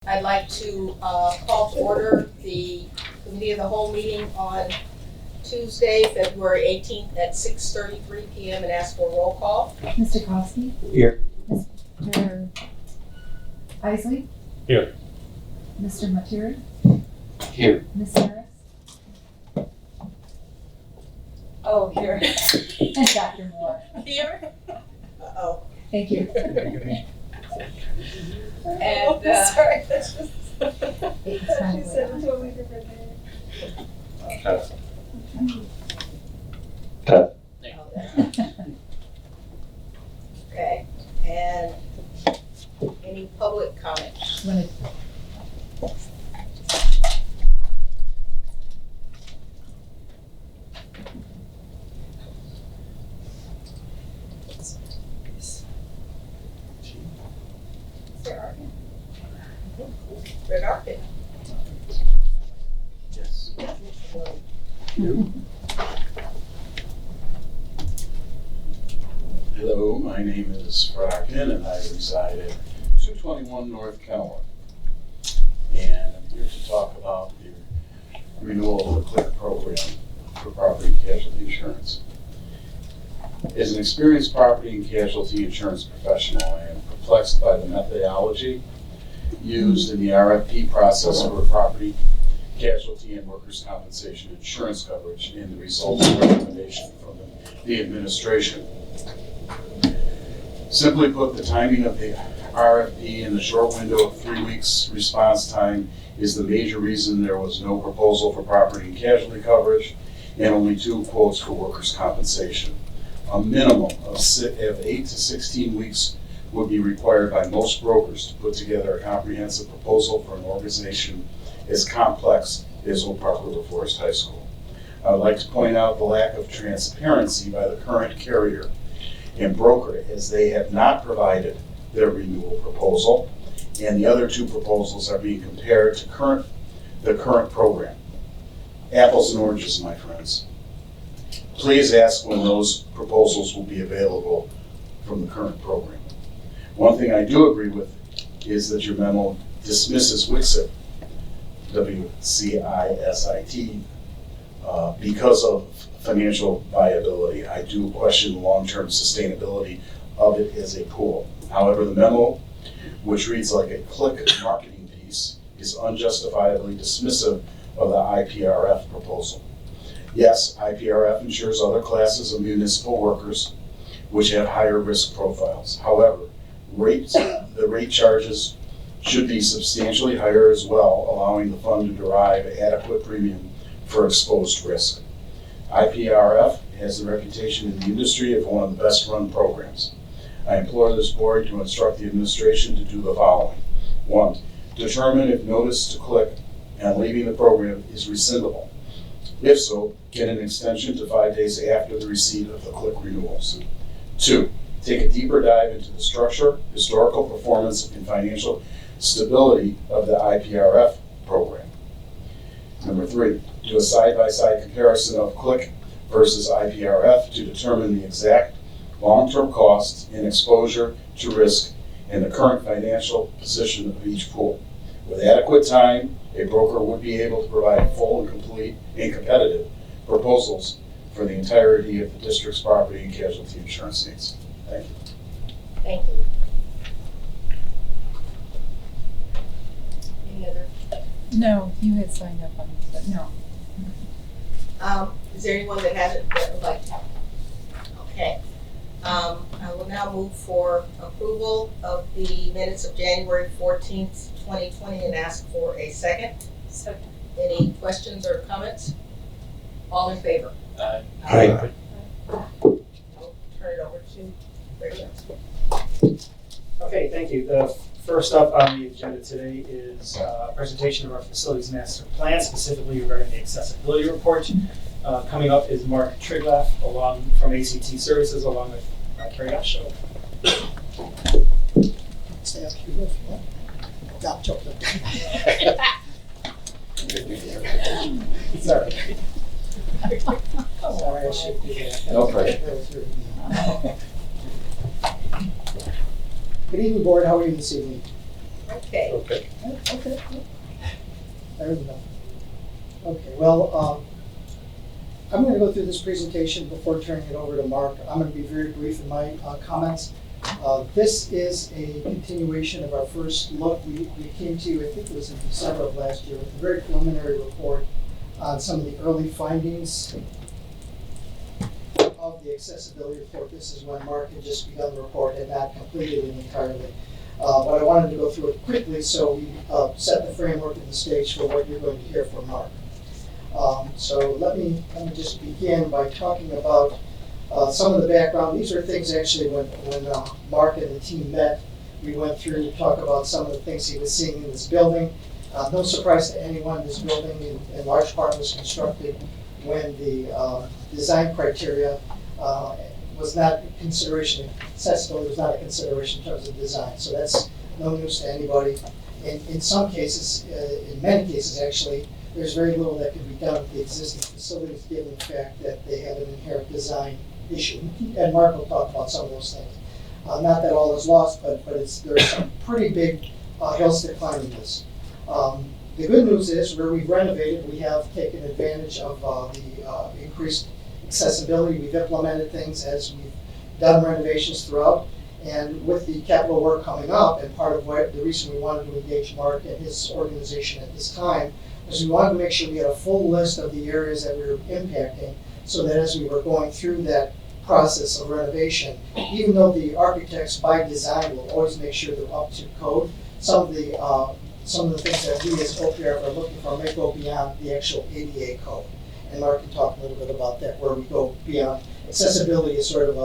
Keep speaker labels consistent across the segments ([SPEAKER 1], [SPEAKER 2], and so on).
[SPEAKER 1] I'd like to call to order the Committee of the Whole meeting on Tuesday, February 18th at 6:33 p.m. and ask for a roll call.
[SPEAKER 2] Mr. Kowski?
[SPEAKER 3] Here.
[SPEAKER 2] Mr. Isley?
[SPEAKER 3] Here.
[SPEAKER 2] Mr. Materi?
[SPEAKER 3] Here.
[SPEAKER 2] Ms. Harris?
[SPEAKER 1] Oh, here.
[SPEAKER 2] And Dr. Moore.
[SPEAKER 1] Here? Uh-oh.
[SPEAKER 2] Thank you.
[SPEAKER 1] And,
[SPEAKER 4] sorry, that's just.
[SPEAKER 2] It's kind
[SPEAKER 4] She
[SPEAKER 2] of
[SPEAKER 4] said a
[SPEAKER 2] like-
[SPEAKER 4] totally different name.
[SPEAKER 1] Okay, and any public comments?
[SPEAKER 2] Wanna-
[SPEAKER 1] Red Arkin.
[SPEAKER 3] Yes. Hello, my name is Frackin and I reside at 221 North Kenilworth. And I'm here to talk about the renewal of the CLIC program for property and casualty insurance. As an experienced property and casualty insurance professional, I am perplexed by the methodology used in the RFP process for property, casualty, and workers' compensation insurance coverage and the resulting recommendation from the administration. Simply put, the timing of the RFP and the short window of 3 weeks response time is the major reason there was no proposal for property and casualty coverage and only 2 quotes for workers' compensation. A minimum of 8 to 16 weeks would be required by most brokers to put together a comprehensive proposal for an organization as complex as Oak Park River Forest High School. I would like to point out the lack of transparency by the current carrier and broker, as they have not provided their renewal proposal, and the other 2 proposals are being compared to the current program. Apples and oranges, my friends. Please ask when those proposals will be available from the current program. One thing I do agree with is that your memo dismisses WCSIT, W-C-I-S-I-T, because of financial viability. I do question the long-term sustainability of it as a pool. However, the memo, which reads like a CLIC marketing piece, is unjustifiably dismissive of the IPRF proposal. Yes, IPRF insures other classes of municipal workers which have higher risk profiles. However, the rate charges should be substantially higher as well, allowing the fund to derive adequate premium for exposed risk. IPRF has the reputation in the industry of one of the best run programs. I implore this board to instruct the administration to do the following. 1, determine if notice to CLIC and leaving the program is rescindable. If so, get an extension to 5 days after the receipt of the CLIC renewals. 2, take a deeper dive into the structure, historical performance, and financial stability of the IPRF program. Number 3, do a side-by-side comparison of CLIC versus IPRF to determine the exact long-term costs and exposure to risk and the current financial position of each pool. With adequate time, a broker would be able to provide full and complete and competitive proposals for the entirety of the district's property and casualty insurance needs. Thank you.
[SPEAKER 1] Thank you. Any other?
[SPEAKER 2] No, you had signed up on this, but no.
[SPEAKER 1] Is there anyone that hasn't that would like to? Okay. I will now move for approval of the minutes of January 14th, 2020 and ask for a second.
[SPEAKER 4] Second.
[SPEAKER 1] Any questions or comments? All in favor?
[SPEAKER 3] Aye.
[SPEAKER 1] I'll turn it over to Rachel.
[SPEAKER 5] Okay, thank you. The first up on the agenda today is a presentation of our facilities master plan, specifically regarding the accessibility report. Coming up is Mark Triglaff along from ACT Services, along with Carrie Osho.
[SPEAKER 6] Stay up here if you want. Got chocolate.
[SPEAKER 5] Sorry.
[SPEAKER 6] Sorry, I should do that.
[SPEAKER 3] No pressure.
[SPEAKER 6] Good evening, board. How are you this evening?
[SPEAKER 1] Okay,
[SPEAKER 5] Okay.
[SPEAKER 6] Okay. There we go. Okay, well, I'm going to go through this presentation before turning it over to Mark. I'm going to be very brief in my comments. This is a continuation of our first look. We came to you, I think it was in December of last year, with a very preliminary report on some of the early findings of the accessibility report. This is when Mark had just begun the report, had not completed it entirely. But I wanted to go through it quickly so we set the framework and the stage for what you're going to hear from Mark. So let me just begin by talking about some of the background. These are things actually when Mark and the team met, we went through to talk about some of the things he was seeing in this building. No surprise to anyone, this building in large part was constructed when the design criteria was not consideration, accessibility was not a consideration in terms of design. So that's no news to anybody. In some cases, in many cases actually, there's very little that can be done with the existing facilities given the fact that they have an inherent design issue. And Mark will talk about some of those things. Not that all is lost, but there's some pretty big hills to climb in this. The good news is where we've renovated, we have taken advantage of the increased accessibility. We've implemented things as we've done renovations throughout. And with the capital work coming up, and part of the reason we wanted to engage Mark and his organization at this time was we wanted to make sure we had a full list of the areas that we were impacting so that as we were going through that process of renovation, even though the architects by design will always make sure they're up to code, some of the things that we as OPR are looking for may go beyond the actual ADA code. And Mark can talk a little bit about that, where we go beyond. Accessibility is sort of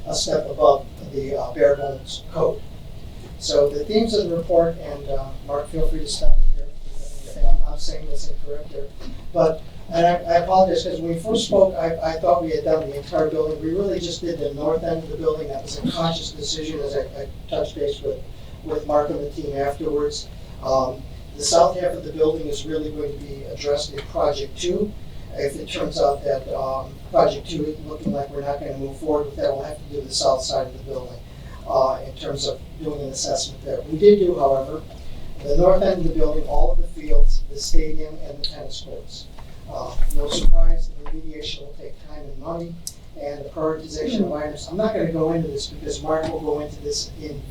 [SPEAKER 6] a step above the bare bones code. So the themes of the report, and Mark, feel free to stop me here if I'm saying this incorrect here. But, and I apologize, because when we first spoke, I thought we had done the entire building. We really just did the north end of the building. That was a conscious decision, as I touched base with Mark and the team afterwards. The south half of the building is really going to be addressed in Project 2. If it turns out that Project 2 is looking like we're not going to move forward with that, we'll have to do the south side of the building in terms of doing an assessment there. We did do, however, the north end of the building, all of the fields, the stadium, and the tennis courts. No surprise, the remediation will take time and money, and the prioritization of items. I'm not going to go into this because Mark will go into this in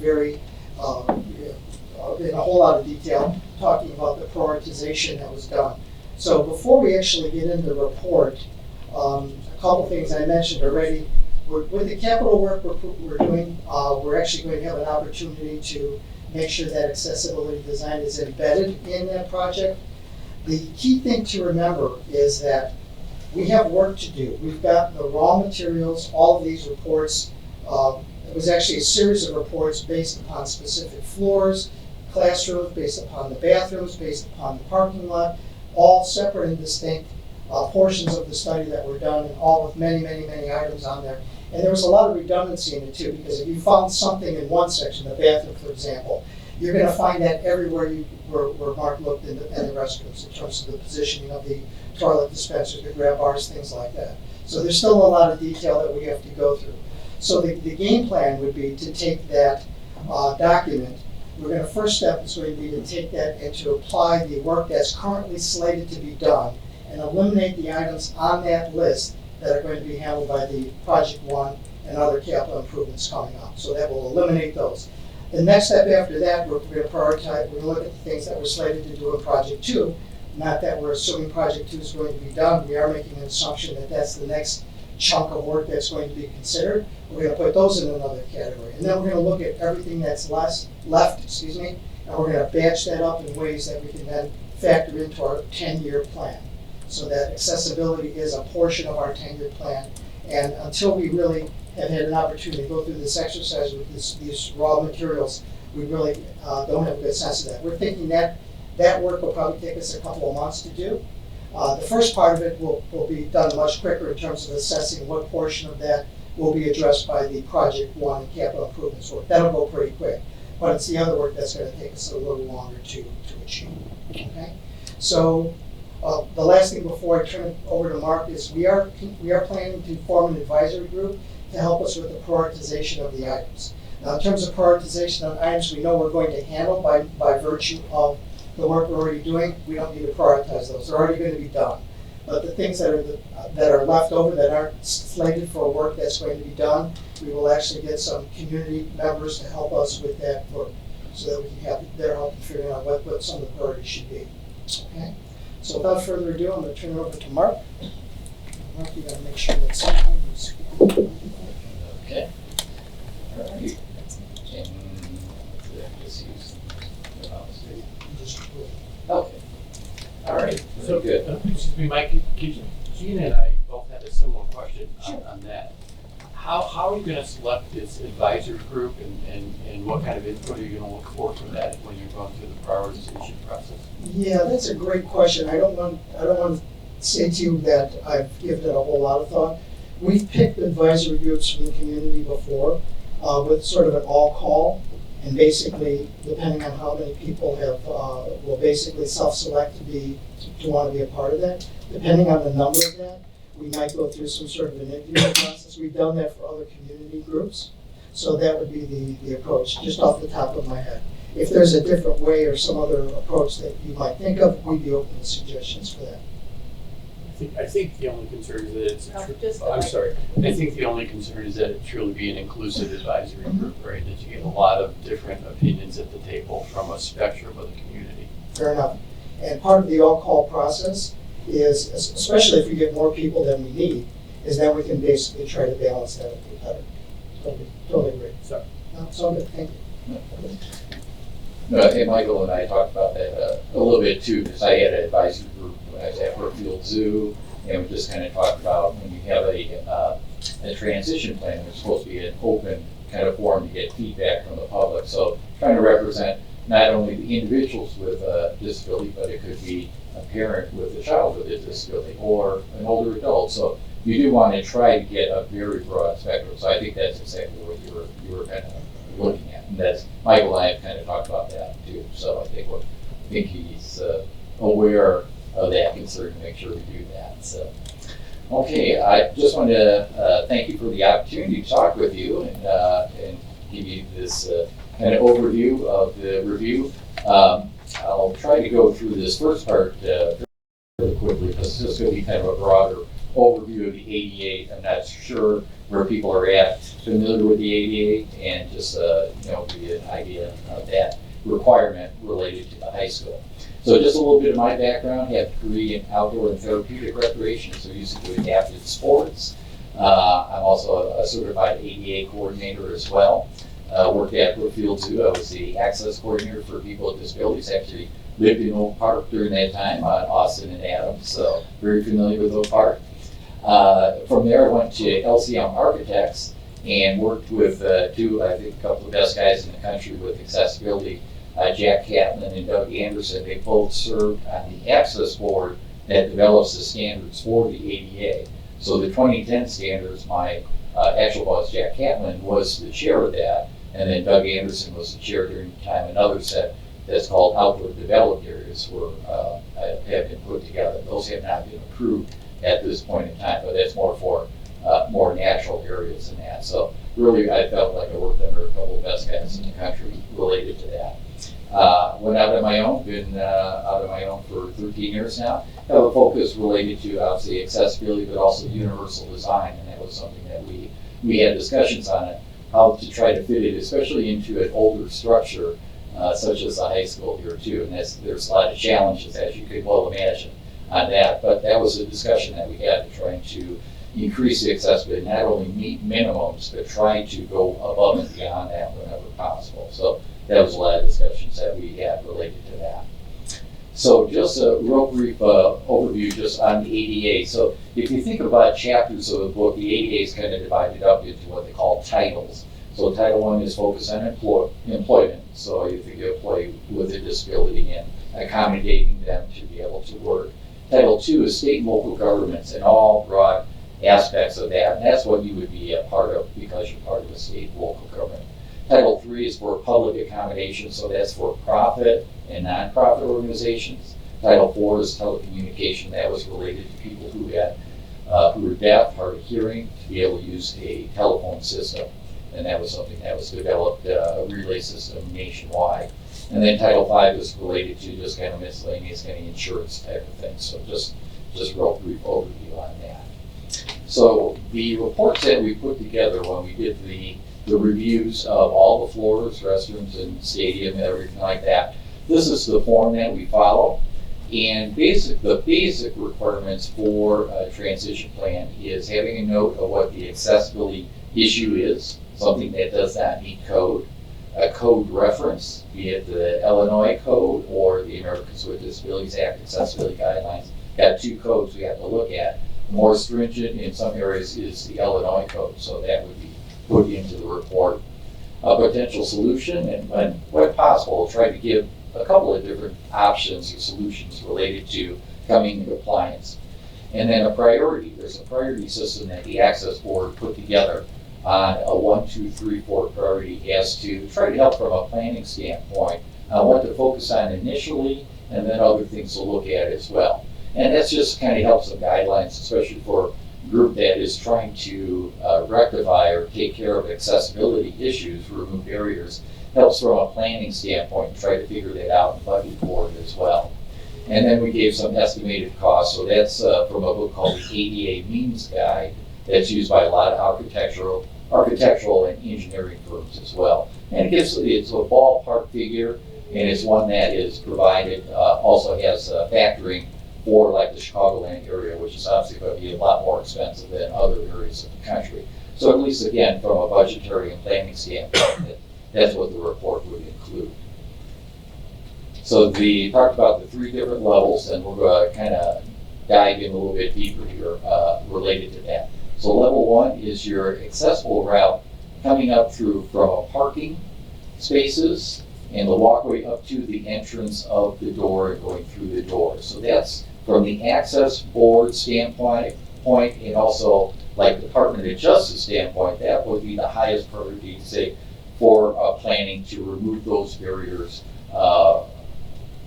[SPEAKER 6] in a whole lot of detail, talking about the prioritization that was done. So before we actually get into the report, a couple things I mentioned already. With the capital work we're doing, we're actually going to have an opportunity to make sure that accessibility design is embedded in that project. The key thing to remember is that we have work to do. We've got the raw materials, all of these reports. It was actually a series of reports based upon specific floors, classrooms, based upon the bathrooms, based upon the parking lot, all separate and distinct portions of the study that were done, and all with many, many, many items on there. And there was a lot of redundancy in it too, because if you found something in one section, the bathroom, for example, you're going to find that everywhere where Mark looked in the restrooms in terms of the positioning of the toilet dispensers, the grab bars, things like that. So there's still a lot of detail that we have to go through. So the game plan would be to take that document. We're going to, first step is going to be to take that and to apply the work that's currently slated to be done and eliminate the items on that list that are going to be handled by the Project 1 and other capital improvements coming up. So that will eliminate those. The next step after that, we're going to prioritize, we're going to look at the things that we're slated to do in Project 2. Not that we're assuming Project 2 is going to be done. We are making an assumption that that's the next chunk of work that's going to be considered. We're going to put those in another category. And then we're going to look at everything that's left, and we're going to batch that up in ways that we can then factor into our 10-year plan. So that accessibility is a portion of our 10-year plan. And until we really have had an opportunity to go through this exercise with these raw materials, we really don't have a good sense of that. We're thinking that that work will probably take us a couple of months to do. The first part of it will be done much quicker in terms of assessing what portion of that will be addressed by the Project 1 and capital improvements work. That'll go pretty quick. But it's the other work that's going to take us a little longer to achieve. Okay? So the last thing before I turn it over to Mark is we are planning to form an advisory group to help us with the prioritization of the items. Now, in terms of prioritization on items we know we're going to handle by virtue of the work we're already doing, we don't need to prioritize those. They're already going to be done. But the things that are left over that aren't slated for work that's going to be done, we will actually get some community members to help us with that work, so that we can have their help in figuring out what some of the priorities should be. Okay? So without further ado, I'm going to turn it over to Mark. Mark, you got to make sure that something is.
[SPEAKER 7] Okay. All right. And just use the mouse. Okay. All right.
[SPEAKER 8] So
[SPEAKER 7] Very good.
[SPEAKER 8] Excuse me, Mike, Gina and I both had a similar question on that. How are you gonna select this advisory group and what kind of input are you gonna look for from that when you're going through the prioritization process?
[SPEAKER 6] Yeah, that's a great question. I don't want to say to you that I've given it a whole lot of thought. We've picked advisory groups from the community before with sort of an all call, and basically, depending on how many people have, will basically self-select to want to be a part of that. Depending on the number of that, we might go through some sort of an interview process. We've done that for other community groups. So that would be the approach, just off the top of my head. If there's a different way or some other approach that you might think of, we'd be open to suggestions for that.
[SPEAKER 8] I think the only concern is that it's
[SPEAKER 1] I'm
[SPEAKER 8] sorry. I think the only concern is that it truly be an inclusive advisory group, right? That you get a lot of different opinions at the table from a spectrum of the community.
[SPEAKER 6] Fair enough. And part of the all-call process is, especially if we get more people than we need, is that we can basically try to balance that a bit better. Totally agree.
[SPEAKER 8] Sorry.
[SPEAKER 6] No, it's all good, thank you.
[SPEAKER 7] No, and Michael and I talked about that a little bit too, because I had an advisory group when I was at Brookfield Zoo, and we just kind of talked about when you have a transition plan, there's supposed to be an open kind of forum to get feedback from the public. So trying to represent not only the individuals with a disability, but it could be a parent with a child with a disability or an older adult. So you do want to try to get a very broad spectrum. So I think that's exactly what you were kind of looking at. And that's, Michael and I have kind of talked about that too. So I think he's aware of that concern to make sure we do that. So, okay, I just want to thank you for the opportunity to talk with you and give you this kind of overview of the review. I'll try to go through this first part really quickly because this is going to be kind of a broader overview of the ADA. I'm not sure where people are at familiar with the ADA and just give you an idea of that requirement related to the high school. So just a little bit of my background, I have a degree in outdoor and therapeutic recreation, so used to do adaptive sports. I'm also a certified ADA coordinator as well. Worked at Brookfield Zoo. I was the access coordinator for people with disabilities. Actually lived in Oak Park during that time on Austin and Adams, so very familiar with Oak Park. From there, I went to LCM Architects and worked with a couple of the best guys in the country with accessibility, Jack Catlin and Doug Anderson. They both served on the access board that develops the standards for the ADA. So the 2010 standards, my actual boss, Jack Catlin, was the chair of that, and then Doug Anderson was the chair during the time. Another set that's called outdoor developed areas have been put together. Those have not been approved at this point in time, but that's more for more natural areas than that. So really, I felt like I worked under a couple of best guys in the country related to that. Went out on my own, been out on my own for 13 years now. Have a focus related to obviously accessibility, but also universal design, and that was something that we had discussions on it, how to try to fit it, especially into an older structure such as the high school here too. And there's a lot of challenges, as you could well imagine, on that. But that was a discussion that we had, trying to increase the accessibility, not only meet minimums, but try to go above and beyond that whenever possible. So that was a lot of discussions that we had related to that. So just a real brief overview just on the ADA. So if you think about chapters of the book, the ADA is kind of divided up into what they call titles. So Title 1 is focused on employment. So you think of employee with a disability and accommodating them to be able to work. Title 2 is state and local governments and all broad aspects of that. And that's what you would be a part of because you're part of a state and local government. Title 3 is for public accommodations, so that's for profit and nonprofit organizations. Title 4 is telecommunication. That was related to people who were deaf, hard of hearing, to be able to use a telephone system. And that was something that was developed, a relay system nationwide. And then Title V is related to just kind of miscellaneous kind of insurance type of things. So just real brief overview on that. So the reports that we put together when we did the reviews of all the floors, restrooms, and stadium and everything like that, this is the form that we follow. And the basic requirements for a transition plan is having a note of what the accessibility issue is, something that does not meet code, a code reference, be it the Illinois code or the Americans with Disabilities Act accessibility guidelines. Got two codes we have to look at. More stringent in some areas is the Illinois code, so that would be put into the report. A potential solution, and when possible, try to give a couple of different options or solutions related to coming into compliance. And then a priority. There's a priority system that the Access Board put together on a 1, 2, 3, 4 priority as to try to help from a planning standpoint on what to focus on initially, and then other things to look at as well. And that's just kind of helps some guidelines, especially for a group that is trying to rectify or take care of accessibility issues, remove barriers. Helps from a planning standpoint and try to figure that out and budget for it as well. And then we gave some estimated costs. So that's from a book called the ADA Means Guide that's used by a lot of architectural and engineering firms as well. And it's a ballpark figure, and it's one that is provided, also has factoring for like the Chicagoland area, which is obviously going to be a lot more expensive than other areas of the country. So at least again, from a budgetary and planning standpoint, that's what the report would include. So we talked about the 3 different levels, and we're going to kind of dive in a little bit deeper here related to that. So level 1 is your accessible route coming up through from parking spaces and the walkway up to the entrance of the door and going through the door. So that's from the Access Board standpoint, and also like Department of Justice standpoint, that would be the highest priority, say, for planning to remove those barriers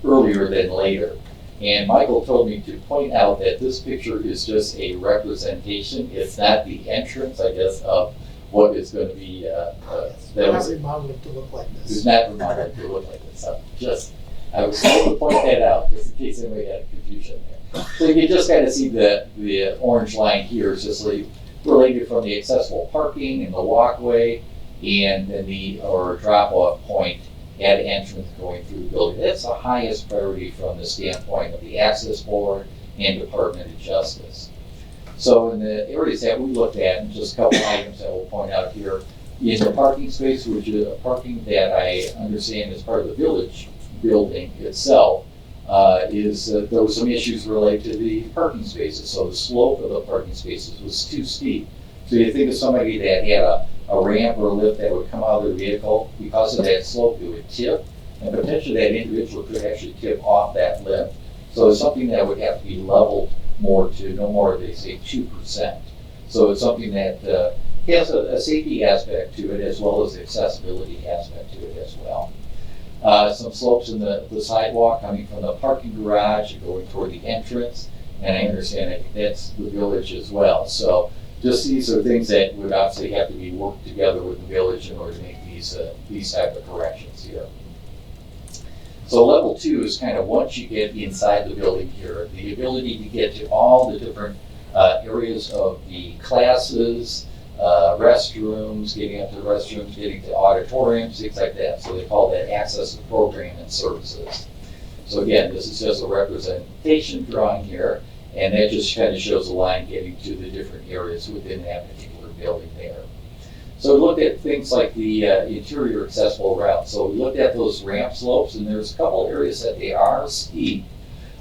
[SPEAKER 7] earlier than later. And Michael told me to point out that this picture is just a representation. It's not the entrance, I guess, of what is going to be.
[SPEAKER 6] Not remodeling to look like
[SPEAKER 7] It's
[SPEAKER 6] this.
[SPEAKER 7] not remodeling to look like this. I was going to point that out just in case anybody had confusion there. So you can just kind of see the orange line here is just related from the accessible parking and the walkway, and then the drop-off point at entrance going through the building. That's the highest priority from the standpoint of the Access Board and Department of Justice. So in the areas that we looked at, and just a couple items that we'll point out here, in the parking space, which is a parking that I understand is part of the village building itself, there were some issues related to the parking spaces. So the slope of the parking spaces was too steep. So you think of somebody that had a ramp or a lift that would come out of their vehicle, because of that slope, it would tip, and potentially that individual could actually tip off that lift. So it's something that would have to be leveled more to no more, they say, 2%. So it's something that has a safety aspect to it as well as accessibility aspect to it as well. Some slopes in the sidewalk coming from the parking garage and going toward the entrance, and I understand that that's the village as well. So just these are things that would obviously have to be worked together with the village in order to make these type of corrections here. So level 2 is kind of once you get inside the building here, the ability to get to all the different areas of the classes, restrooms, getting up to the restrooms, getting to auditoriums, things like that. So they call that access to program and services. So again, this is just a representation drawing here, and that just kind of shows a line getting to the different areas within that particular building there. So we looked at things like the interior accessible routes. So we looked at those ramp slopes, and there's a couple areas that they are steep.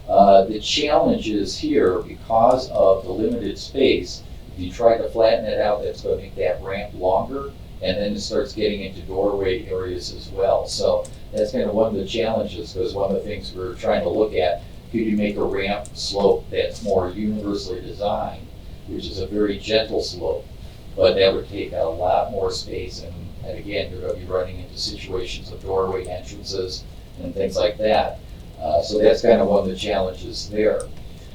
[SPEAKER 7] The challenge is here, because of the limited space, if you try to flatten it out, that's going to make that ramp longer, and then it starts getting into doorway areas as well. So that's kind of one of the challenges, because one of the things we're trying to look at, could you make a ramp slope that's more universally designed, which is a very gentle slope, but that would take a lot more space, and again, you're going to be running into situations of doorway entrances and things like that. So that's kind of one of the challenges there.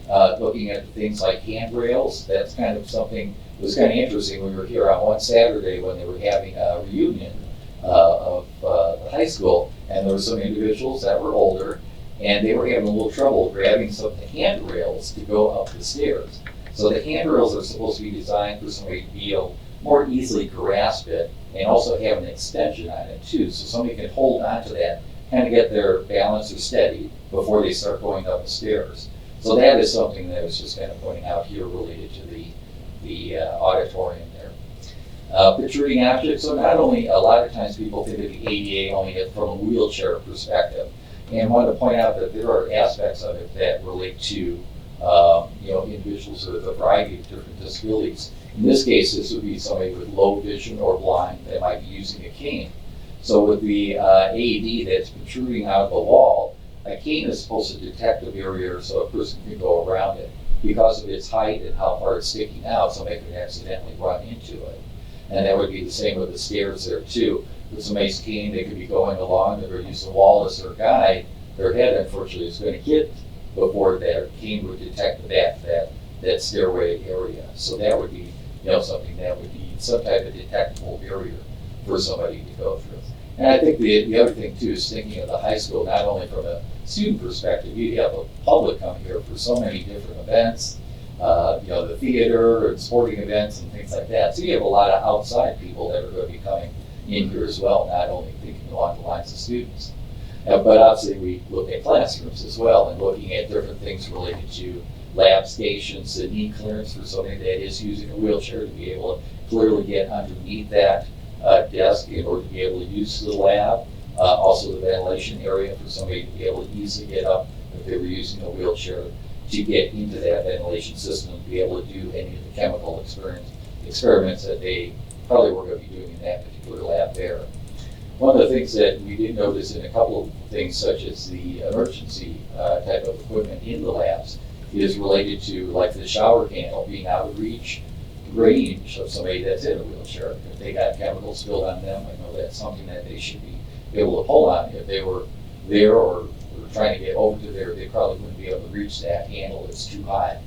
[SPEAKER 7] looking at things like handrails. That's kind of something that was kind of interesting. We were here on one Saturday when they were having a reunion of the high school, and there were some individuals that were older, and they were having a little trouble grabbing some of the handrails to go up the stairs. So the handrails are supposed to be designed for somebody to be able more easily grasp it, and also have an extension on it too, so somebody can hold onto that, kind of get their balance or steady before they start going up the stairs. So that is something that I was just kind of pointing out here related to the auditorium there. Protruding objects, so not only, a lot of times people think of the ADA only from a wheelchair perspective, and I want to point out that there are aspects of it that relate to individuals with a variety of different disabilities. In this case, this would be somebody with low vision or blind that might be using a cane. So with the AED that's protruding out of the wall, a cane is supposed to detect a barrier so a person can go around it. Because of its height and how far it's sticking out, somebody could accidentally run into it. And that would be the same with the stairs there too. With somebody's cane, they could be going along, they're going to use the wall as their guide. Their head, unfortunately, is going to hit before their cane would detect the back of that stairway area. So that would be something that would be some type of detectable barrier for somebody to go through. And I think the other thing too is thinking of the high school, not only from a student perspective, you have the public come here for so many different events, the theater and sporting events and things like that. So you have a lot of outside people that are going to be coming in here as well, not only thinking along the lines of students. But obviously we look at classrooms as well and looking at different things related to lab stations, the knee clearance for somebody that is using a wheelchair to be able to clearly get underneath that desk in order to be able to use the lab. Also the ventilation area for somebody to be able to easily get up if they were using a wheelchair to get into that ventilation system and be able to do any of the chemical experiments that they probably were going to be doing in that particular lab there. One of the things that we did notice in a couple of things, such as the emergency type of equipment in the labs, is related to like the shower handle being out of range of somebody that's in a wheelchair. If they got chemicals spilled on them, I know that's something that they should be able to pull on. If they were there or were trying to get over to there, they probably wouldn't be able to reach that handle, it's too high.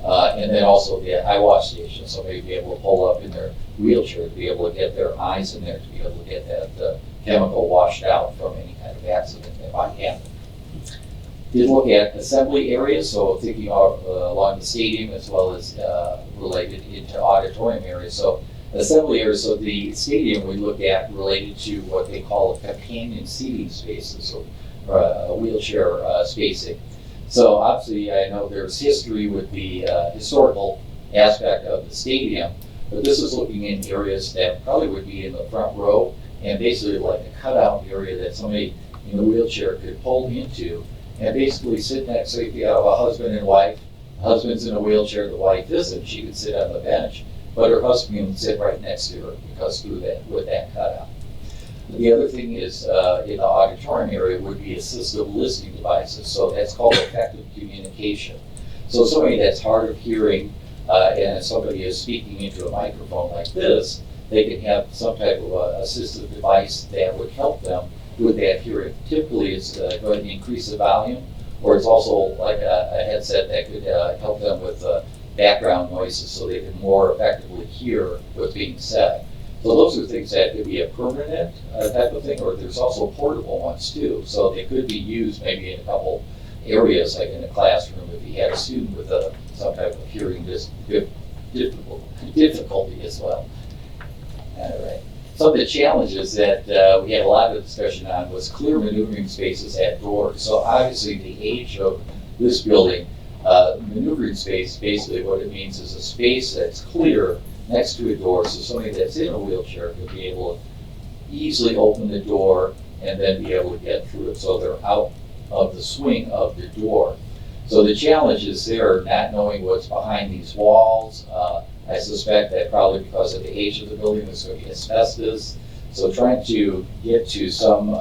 [SPEAKER 7] And then also the eye wash station, somebody would be able to pull up in their wheelchair to be able to get their eyes in there to be able to get that chemical washed out from any kind of accident that might happen. Did look at assembly areas, so thinking along the stadium as well as related into auditorium areas. So assembly areas, so the stadium we look at related to what they call companion seating spaces, or wheelchair spacing. So obviously I know there's history with the historical aspect of the stadium, but this is looking in areas that probably would be in the front row and basically like a cutout area that somebody in a wheelchair could pull into and basically sit next to, if you have a husband and wife, the husband's in a wheelchair, the wife isn't, she could sit on the bench, but her husband can sit right next to her because through that, with that cutout. The other thing is in the auditorium area would be assistive listening devices, so that's called effective communication. So somebody that's hard of hearing and somebody is speaking into a microphone like this, they can have some type of assistive device that would help them with that hearing. Typically it's going to increase the volume, or it's also like a headset that could help them with background noises so they can more effectively hear what's being said. So those are things that could be a permanent type of thing, or there's also portable ones too. So they could be used maybe in a couple areas, like in a classroom if you had a student with some type of hearing difficulty as well. All right. Some of the challenges that we had a lot of discussion on was clear maneuvering spaces at doors. So obviously the age of this building, maneuvering space, basically what it means is a space that's clear next to a door, so somebody that's in a wheelchair could be able to easily open the door and then be able to get through it. So they're out of the swing of the door. So the challenge is there, not knowing what's behind these walls. I suspect that probably because of the age of the building, there's going to be asbestos. So trying to get to some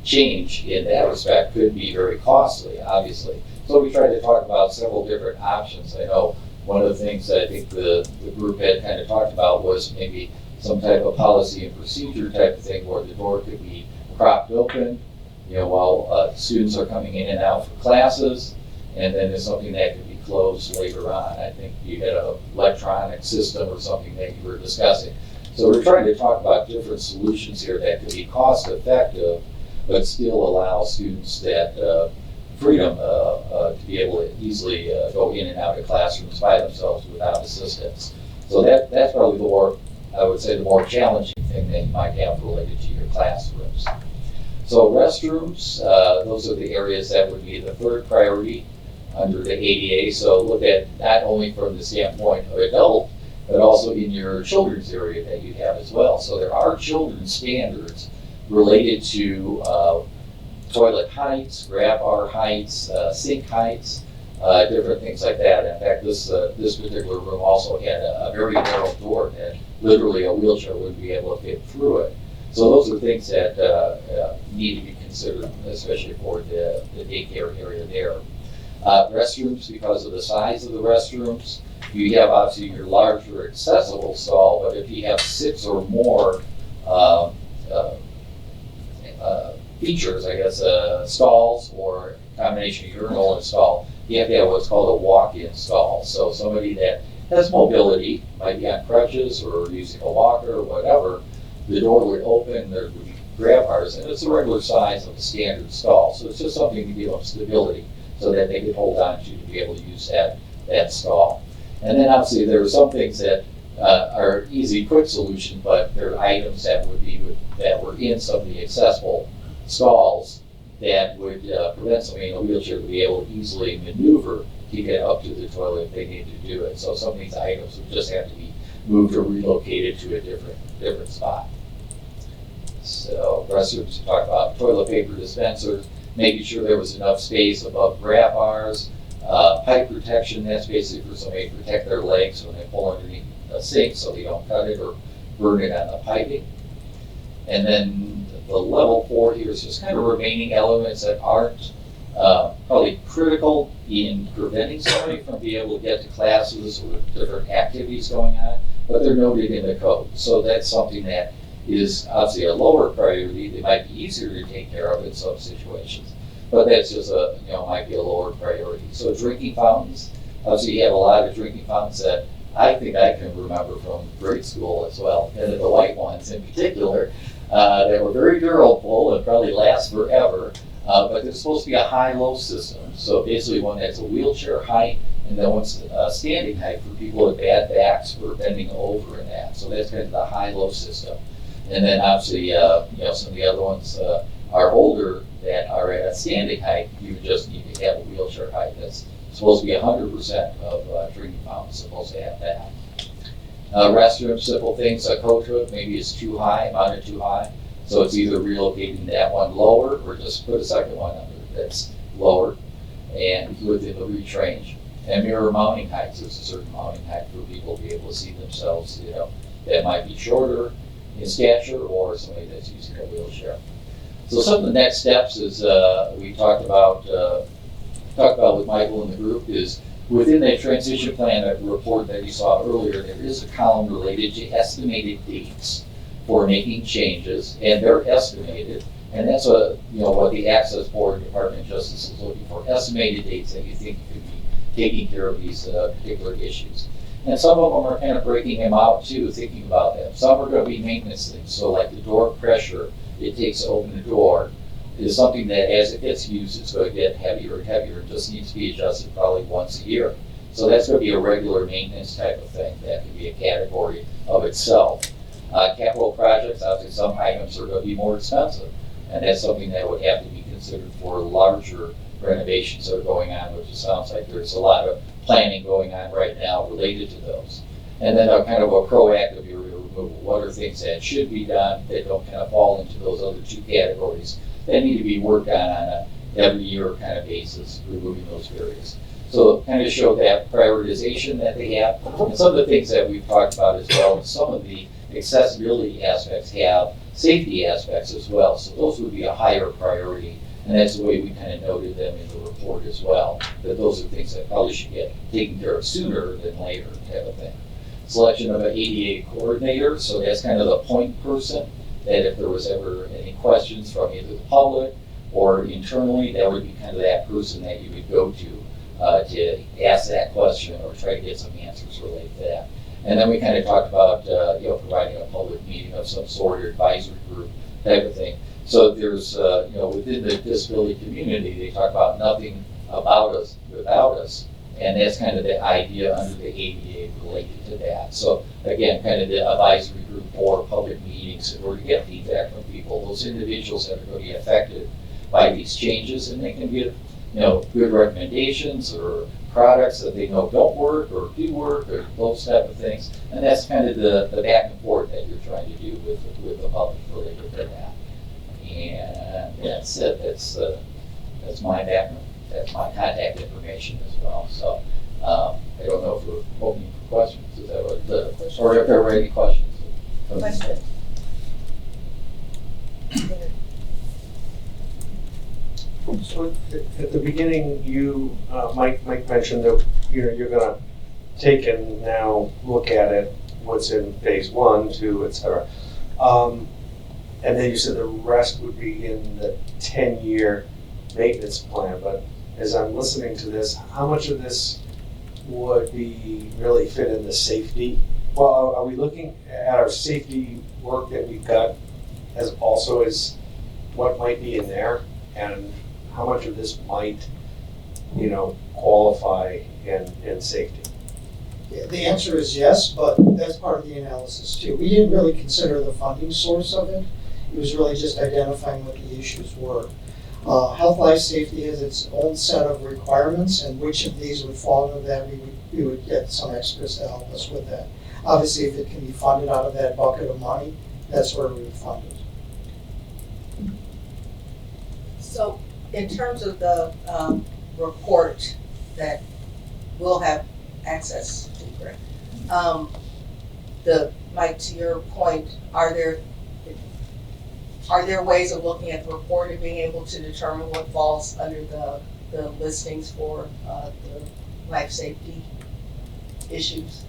[SPEAKER 7] change in that respect could be very costly, obviously. So we tried to talk about several different options. I know one of the things that I think the group had kind of talked about was maybe some type of policy and procedure type of thing where the door could be propped open, while students are coming in and out for classes. and then it's something that could be closed later on. I think you had an electronic system or something that you were discussing. So we're trying to talk about different solutions here that could be cost effective, but still allow students that freedom to be able to easily go in and out of classrooms by themselves without assistance. So that's probably the more, I would say, the more challenging thing that you might have related to your classrooms. So restrooms, those are the areas that would be the third priority under the ADA. So look at not only from the standpoint of adult, but also in your children's area that you have as well. So there are children's standards related to toilet heights, grab bar heights, sink heights, different things like that. In fact, this particular room also had a very narrow door that literally a wheelchair wouldn't be able to fit through it. So those are things that need to be considered, especially for the daycare area there. Restrooms, because of the size of the restrooms, you have obviously your larger accessible stall, but if you have 6 or more features, I guess, stalls or combination of urinal and stall, you have to have what's called a walk-in stall. So somebody that has mobility, might be on crutches or using a walker or whatever, the door would open, there would be grab bars, and it's the regular size of a standard stall. So it's just something to give them stability so that they can hold on to be able to use that stall. And then obviously there are some things that are easy, quick solution, but there are items that were in some of the accessible stalls that would prevent somebody in a wheelchair to be able to easily maneuver to get up to the toilet if they need to do it. So some of these items would just have to be moved or relocated to a different spot. So restrooms, we talked about toilet paper dispensers, making sure there was enough space above grab bars, pipe protection, that's basically for somebody to protect their legs when they pull underneath a sink so they don't cut it or burn it on the piping. And then the level 4 here is just kind of remaining elements that aren't probably critical in preventing somebody from being able to get to classes or different activities going on, but they're noted in the code. So that's something that is obviously a lower priority. They might be easier to take care of in some situations, but that's just might be a lower priority. So drinking fountains, obviously you have a lot of drinking fountains that I think I can remember from grade school as well, and the white ones in particular, that were very durable and probably last forever, but they're supposed to be a high-low system. So basically one that's a wheelchair height, and then one's standing height for people with bad backs for bending over and that. So that's kind of the high-low system. And then obviously, some of the other ones are older that are at a standing height. You just need to have a wheelchair height. That's supposed to be 100% of drinking fountains supposed to have that. Restrooms, simple things, a coat hook maybe is too high, mounted too high. So it's either relocating that one lower or just put a second one under that's lower and within the reach range. And mirror mounting heights, there's a certain mounting height for people to be able to see themselves, that might be shorter in stature or somebody that's using a wheelchair. So some of the next steps is we talked about with Michael and the group is within that transition plan report that you saw earlier, there is a column related to estimated dates for making changes, and they're estimated, and that's what the Access Board and Department of Justice is looking for, estimated dates that you think you could be taking care of these particular issues. And some of them are kind of breaking them out too, thinking about them. Some are going to be maintenance things, so like the door pressure it takes to open the door is something that as it gets used, it's going to get heavier and heavier. It just needs to be adjusted probably once a year. So that's going to be a regular maintenance type of thing. That could be a category of itself. Capital projects, obviously some items are going to be more expensive, and that's something that would have to be considered for larger renovations that are going on, which it sounds like there's a lot of planning going on right now related to those. And then a kind of a proactive area removal. What are things that should be done that don't kind of fall into those other two categories that need to be worked on a every year kind of basis, removing those areas. So kind of show that prioritization that they have. And some of the things that we've talked about as well, some of the accessibility aspects have safety aspects as well. So those would be a higher priority. And that's the way we kind of noted them in the report as well, that those are things that probably should get taken care of sooner than later type of thing. Selection of an ADA coordinator, so that's kind of the point person, that if there was ever any questions from either the public or internally, that would be kind of that person that you would go to to ask that question or try to get some answers related to that. And then we kind of talked about, providing a public meeting of some sort or advisory group type of thing. So there's, within the disability community, they talk about nothing about us without us. And that's kind of the idea under the ADA related to that. So again, kind of the advisory group for public meetings in order to get feedback from people, those individuals that are going to be affected by these changes, and they can give, good recommendations or products that they know don't work or do work or those type of things. And that's kind of the back and forth that you're trying to do with the public related to that. And that's it. That's my background. That's my contact information as well. So I don't know if we're opening for questions. Is that what or if there were any questions?
[SPEAKER 1] Question.
[SPEAKER 9] So at the beginning, you, Mike mentioned that, you're gonna take and now look at it, what's in phase 1, 2, et cetera. And then you said the rest would be in the 10-year maintenance plan, but as I'm listening to this, how much of this would be really fit in the safety? Well, are we looking at our safety work that we've got as also as what might be in there? And how much of this might, qualify in safety?
[SPEAKER 6] Yeah, the answer is yes, but that's part of the analysis too. We didn't really consider the funding source of it. It was really just identifying what the issues were. Health life safety has its own set of requirements, and which of these would fall into that, we would get some experts to help us with that. Obviously, if it can be funded out of that bucket of money, that's where we would fund it.
[SPEAKER 1] So in terms of the report that we'll have access to, correct? Mike, to your point, are there ways of looking at the report and being able to determine what falls under the listings for the life safety issues?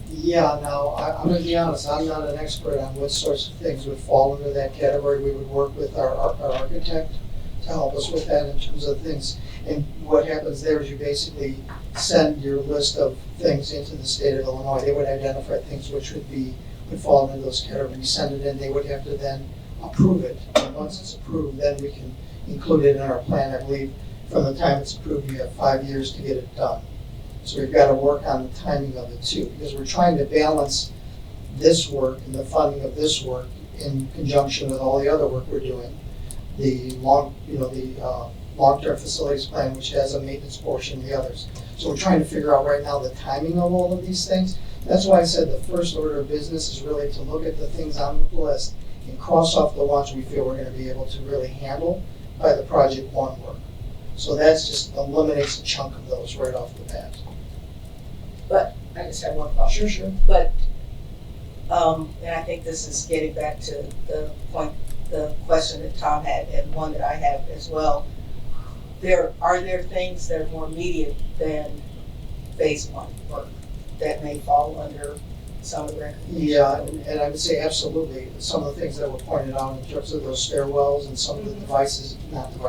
[SPEAKER 6] Yeah, now, I'm gonna be honest, I'm not an expert on what sorts of things would fall into that category. We would work with our architect to help us with that in terms of things. And what happens there is you basically send your list of things into the state of Illinois. They would identify things which would fall into those categories. Send it in, they would have to then approve it. And once it's approved, then we can include it in our plan. I believe from the time it's approved, you have 5 years to get it done. So we've got to work on the timing of it too, because we're trying to balance this work and the funding of this work in conjunction with all the other work we're doing. The long-term facilities plan, which has a maintenance portion, and the others. So we're trying to figure out right now the timing of all of these things. That's why I said the first order of business is really to look at the things on the list and cross off the ones we feel we're going to be able to really handle by the project 1 work. So that's just eliminates a chunk of those right off the bat.
[SPEAKER 1] But I just have one thought.
[SPEAKER 6] Sure.
[SPEAKER 1] But, and I think this is getting back to the question that Tom had and one that I have as well. Are there things that are more immediate than phase 1 work that may fall under some of the recommendations?
[SPEAKER 6] Yeah, and I would say absolutely. Some of the things that were pointed out in terms of those stairwells and some of the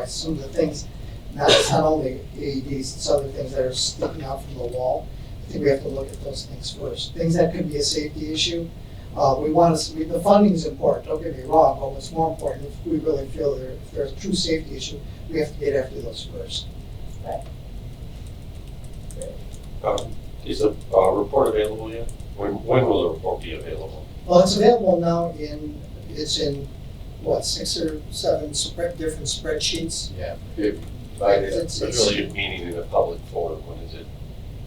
[SPEAKER 6] some of the things, it's not only AEDs, it's other things that are sticking out from the wall. I think we have to look at those things first. Things that could be a safety issue. The funding is important, don't get me wrong, but what's more important, if we really feel if there's a true safety issue, we have to get after those first.
[SPEAKER 9] Is the report available yet? When will the report be available?
[SPEAKER 6] Well, it's available now it's in 6 or 7 different spreadsheets.
[SPEAKER 7] Yeah.
[SPEAKER 6] It's
[SPEAKER 9] Really meaning in a public forum, when is it?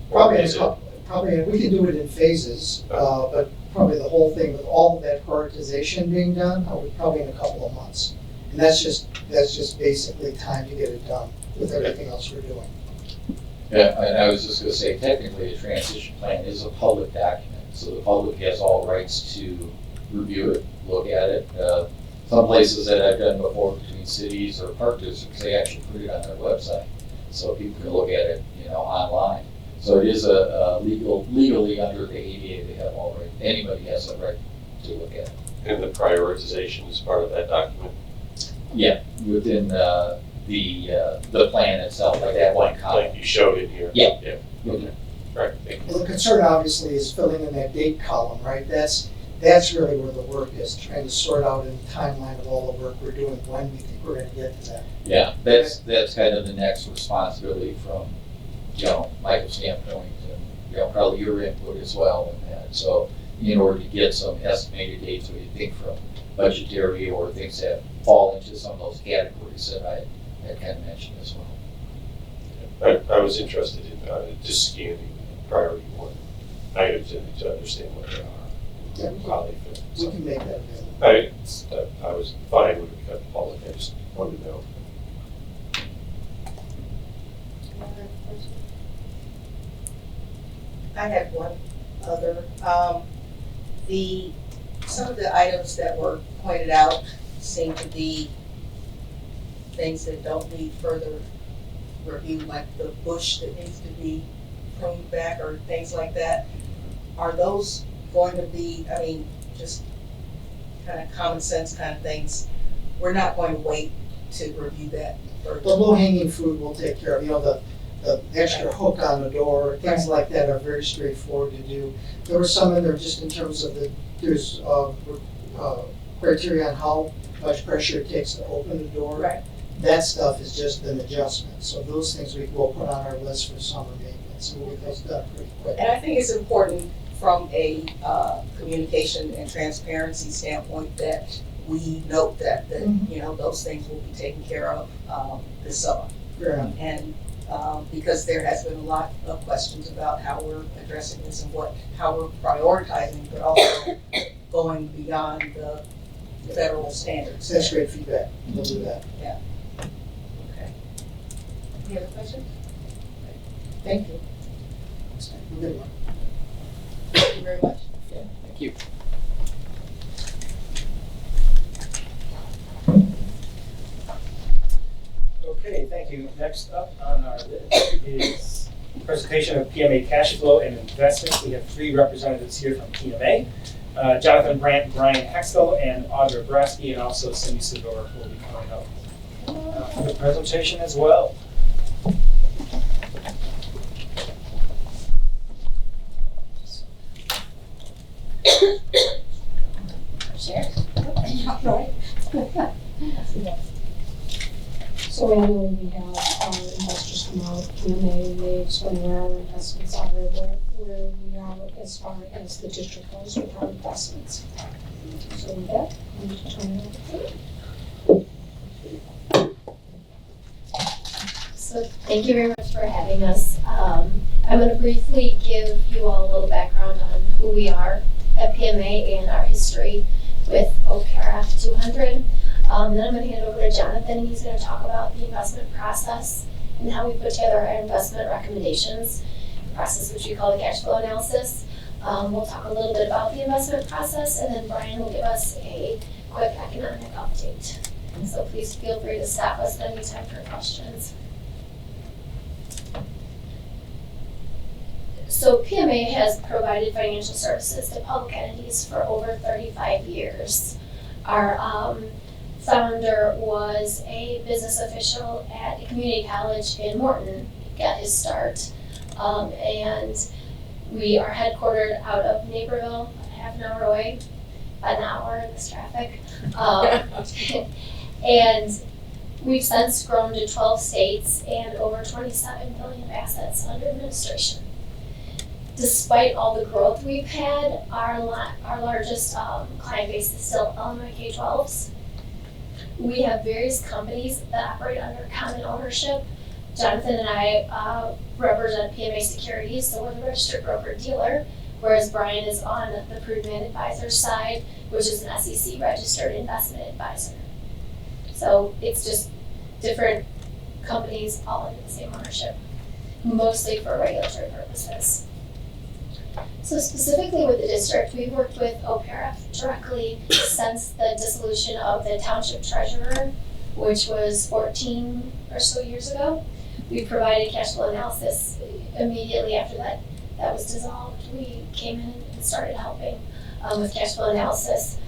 [SPEAKER 6] Probably, we can do it in phases, but probably the whole thing with all of that prioritization being done, probably in a couple of months. And that's just basically time to get it done with everything else we're doing.
[SPEAKER 7] Yeah, and I was just going to say, technically, a transition plan is a public document, so the public has all rights to review it, look at it. Some places that I've done before between cities or park districts, they actually put it on their website, so people can look at it, online. So it is legally under the ADA, they have all right. Anybody has a right to look at it.
[SPEAKER 9] And the prioritization is part of that document?
[SPEAKER 7] Yeah, within the plan itself, like that one column.
[SPEAKER 9] Like you showed it here.
[SPEAKER 7] Yeah.
[SPEAKER 9] Yeah.
[SPEAKER 7] Okay.
[SPEAKER 9] Right, thank you.
[SPEAKER 6] Well, the concern obviously is filling in that date column, right? That's really where the work is, trying to sort out in the timeline of all the work we're doing, when we think we're gonna get to that.
[SPEAKER 7] Yeah, that's kind of the next responsibility from, Michael's standpoint, and, probably your input as well in that. So in order to get some estimated dates, what you think from budgetary or things that fall into some of those categories that I had kind of mentioned as well.
[SPEAKER 9] I was interested in just scanning priority one items to understand what they are.
[SPEAKER 6] Yeah,
[SPEAKER 9] How they fit.
[SPEAKER 6] we
[SPEAKER 9] So
[SPEAKER 6] can make that available.
[SPEAKER 9] I was fine with it, Paul, I just wanted to know.
[SPEAKER 1] I had one other, some of the items that were pointed out seem to be things that don't need further review, like the bush that needs to be pruned back or things like that. Are those going to be, just kind of common sense kind of things? We're not going to wait to review that further.
[SPEAKER 6] The low-hanging fruit we'll take care of, the extra hook on the door, things like that are very straightforward to do. There were some in there just in terms of there's criteria on how much pressure it takes to open the door.
[SPEAKER 1] Right.
[SPEAKER 6] That stuff is just an adjustment, so those things we will put on our list for summer maintenance, and we'll get those done pretty quick.
[SPEAKER 1] And I think it's important from a communication and transparency standpoint that we note that, those things will be taken care of this summer.
[SPEAKER 6] Fair enough.
[SPEAKER 1] And because there has been a lot of questions about how we're addressing this and how we're prioritizing, but also going beyond the federal standards.
[SPEAKER 6] That's great feedback, we'll do that.
[SPEAKER 1] Okay. Any other questions? Thank you.
[SPEAKER 6] Good one.
[SPEAKER 1] Thank you very much.
[SPEAKER 7] Yeah, thank you.
[SPEAKER 5] Okay, thank you. Next up on our list is presentation of PMA cash flow and investment. We have three representatives here from PMA. Jonathan Brandt, Brian Hextel, and Audra Brasky, and also Cindy Sidor will be coming up for the presentation as well.
[SPEAKER 10] Share. Right. So annually we have our investors come out, PMA, and they explain where our investments are, where we are as far as the district goes with our investments. So with that, I'm going to turn it over to you.
[SPEAKER 11] So thank you very much for having us. I'm going to briefly give you all a little background on who we are at PMA and our history with OPRF 200. Then I'm going to hand it over to Jonathan, and he's going to talk about the investment process and how we put together our investment recommendations, process which we call the cash flow analysis. We'll talk a little bit about the investment process, and then Brian will give us a quick economic update. So please feel free to stop us at any time for questions. So PMA has provided financial services to public entities for over 35 years. Our founder was a business official at a community college in Morton, got his start, and we are headquartered out of Naperville, half an hour away, about an hour in this traffic. And we've since grown to 12 states and over 27 billion of assets under administration. Despite all the growth we've had, our largest client base is still Illinois K-12s. We have various companies that operate under common ownership. Jonathan and I represent PMA Securities, so we're the registered broker-dealer, whereas Brian is on the Prudent Advisor side, which is an SEC registered investment advisor. So it's just different companies all under the same ownership, mostly for regulatory purposes. So specifically with the district, we've worked with OPRF directly since the dissolution of the township treasurer, which was 14 or so years ago. We provided cash flow analysis immediately after that was dissolved. We came in and started helping with cash flow analysis.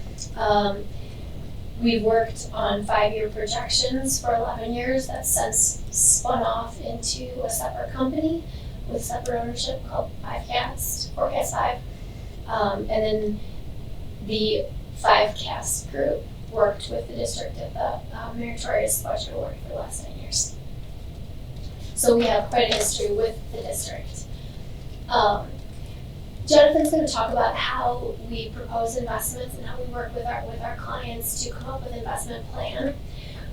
[SPEAKER 11] We've worked on 5-year projections for 11 years. That's since spun off into a separate company with separate ownership called Forecast 5. And then the 5Cast group worked with the district at the meritorious budget award for the last 9 years. So we have quite a history with the district. Jonathan's going to talk about how we propose investments and how we work with our clients to come up with an investment plan.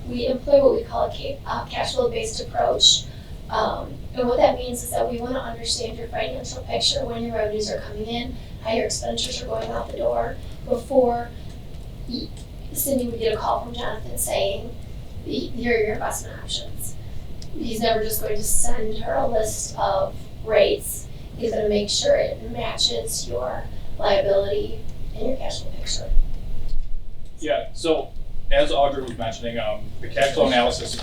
[SPEAKER 11] We employ what we call a cash flow based approach. And what that means is that we want to understand your financial picture, when your revenues are coming in, how your expenditures are going out the door, before Cindy would get a call from Jonathan saying, here are your investment options. He's never just going to send her a list of rates. He's going to make sure it matches your liability and your cash flow picture.
[SPEAKER 12] Yeah, so as Audrey was mentioning, the cash flow analysis.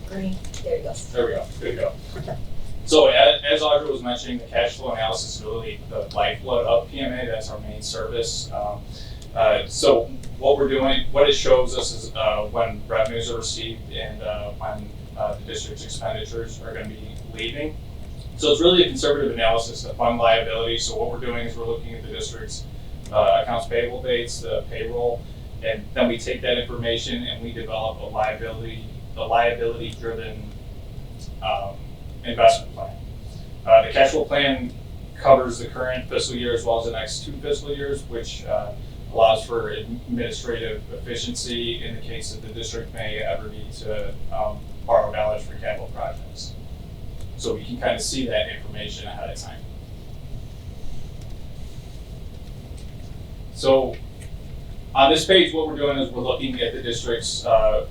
[SPEAKER 1] Green, there you go.
[SPEAKER 12] There we go, good to go. So as Audrey was mentioning, the cash flow analysis is really the lifeblood of PMA. That's our main service. So what we're doing, what it shows us is when revenues are received and when the district's expenditures are going to be leaving. So it's really a conservative analysis of fund liability. So what we're doing is we're looking at the district's accounts payable dates, the payroll, and then we take that information and we develop a liability-driven investment plan. The cash flow plan covers the current fiscal year as well as the next 2 fiscal years, which allows for administrative efficiency in the case that the district may ever need to borrow dollars for capital projects. So we can kind of see that information ahead of time. So on this page, what we're doing is we're looking at the district's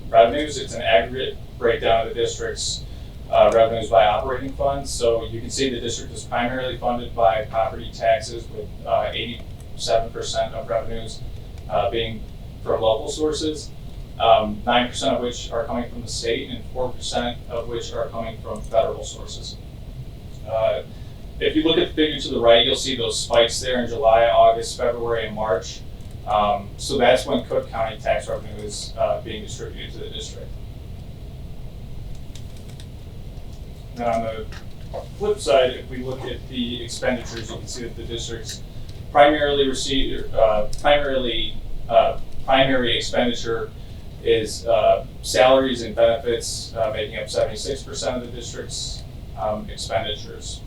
[SPEAKER 12] revenues. It's an aggregate breakdown of the district's revenues by operating funds. So you can see the district is primarily funded by property taxes, with 87% of revenues being from local sources, 9% of which are coming from the state, and 4% of which are coming from federal sources. If you look at the figure to the right, you'll see those spikes there in July, August, February, and March. So that's when Cook County tax revenue is being distributed to the district. Now on the flip side, if we look at the expenditures, you can see that the district's primary expenditure is salaries and benefits, making up 76% of the district's expenditures.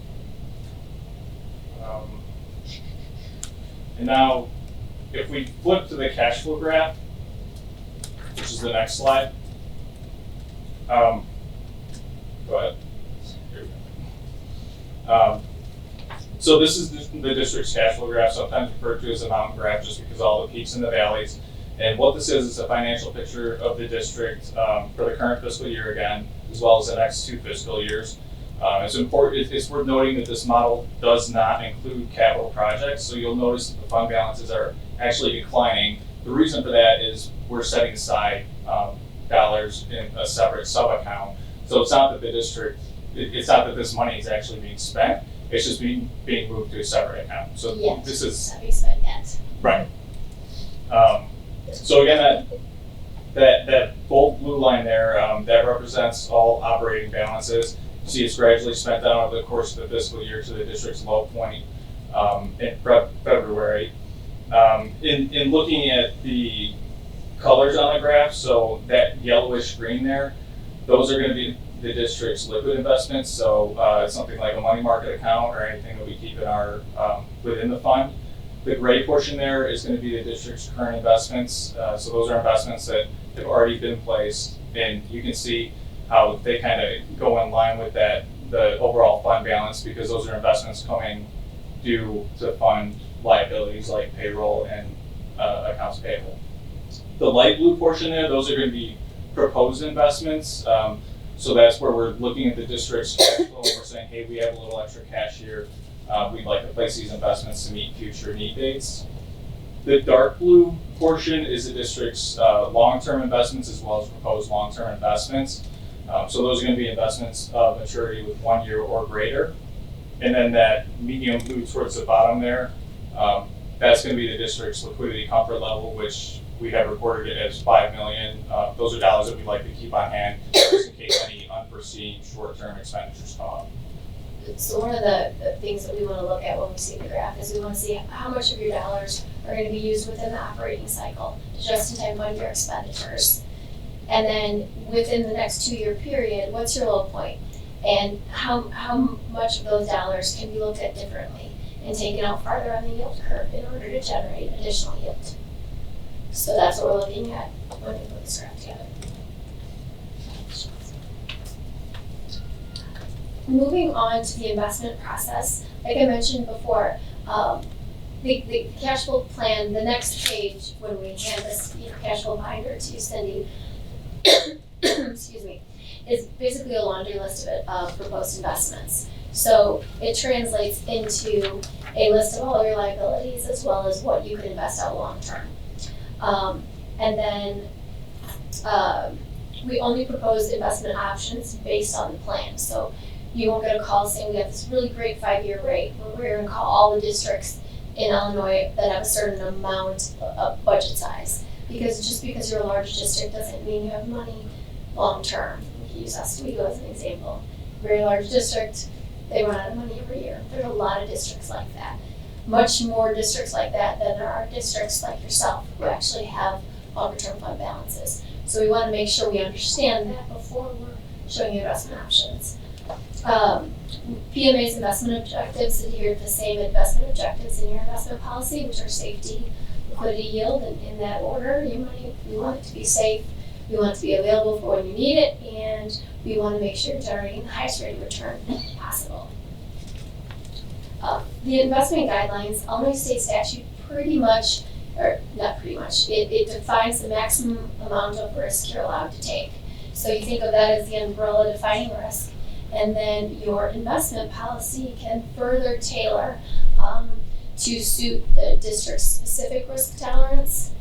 [SPEAKER 12] And now, if we flip to the cash flow graph, which is the next slide. Go ahead. Here we go. So this is the district's cash flow graph, sometimes referred to as a mountain graph just because of all the peaks and the valleys. And what this is a financial picture of the district for the current fiscal year again, as well as the next 2 fiscal years. It's worth noting that this model does not include capital projects, so you'll notice that the fund balances are actually declining. The reason for that is we're setting aside dollars in a separate sub-account. So it's not that it's not that this money is actually being spent, it's just being moved to a separate account. So
[SPEAKER 11] Yes,
[SPEAKER 12] this is,
[SPEAKER 11] having spent yet.
[SPEAKER 12] right. So again, that bold blue line there, that represents all operating balances. You see it's gradually spent down over the course of the fiscal year to the district's low point in February. In looking at the colors on the graph, so that yellowish green there, those are going to be the district's liquid investments. So something like a money market account or anything that we keep in our within the fund. The gray portion there is going to be the district's current investments. So those are investments that have already been placed, and you can see how they kind of go in line with that, the overall fund balance, because those are investments coming due to fund liabilities like payroll and accounts payable. The light blue portion there, those are going to be proposed investments. So that's where we're looking at the district's cash flow and we're saying, hey, we have a little extra cash here. We'd like to place these investments to meet future need dates. The dark blue portion is the district's long-term investments as well as proposed long-term investments. So those are going to be investments of maturity with 1 year or greater. And then that medium blue towards the bottom there, that's going to be the district's liquidity comfort level, which we have recorded it as 5 million. Those are dollars that we'd like to keep on hand just in case any unforeseen short-term expenditures come up.
[SPEAKER 11] So one of the things that we want to look at when we see the graph is we want to see how much of your dollars are going to be used within the operating cycle to just-in-time fund your expenditures. And then within the next 2-year period, what's your low point? And how much of those dollars can be looked at differently and taken out farther on the yield curve in order to generate additional yield? So that's what we're looking at when we put this graph together. Moving on to the investment process, like I mentioned before, the cash flow plan, the next page when we hand this cash flow binder to Cindy, excuse me, is basically a laundry list of proposed investments. So it translates into a list of all your liabilities as well as what you could invest out long term. And then we only propose investment options based on the plan. So you won't get a call saying we have this really great 5-year rate where we're going to call all the districts in Illinois that have a certain amount of budget size. Because just because you're a large district doesn't mean you have money long term. We can use Oswego as an example. Very large district, they run out of money every year. There are a lot of districts like that. Much more districts like that than there are districts like yourself who actually have longer term fund balances. So we want to make sure we understand that before we're showing you investment options. PMA's investment objectives adhere to the same investment objectives in your investment policy, which are safety, liquidity, yield, and in that order. We want it to be safe, we want it to be available for when you need it, and we want to make sure you're generating the highest rate of return possible. The investment guidelines, Illinois state statute pretty much, or not pretty much, it defines the maximum amount of risk you're allowed to take. So you think of that as the umbrella defining risk. And then your investment policy can further tailor to suit the district's specific risk tolerance,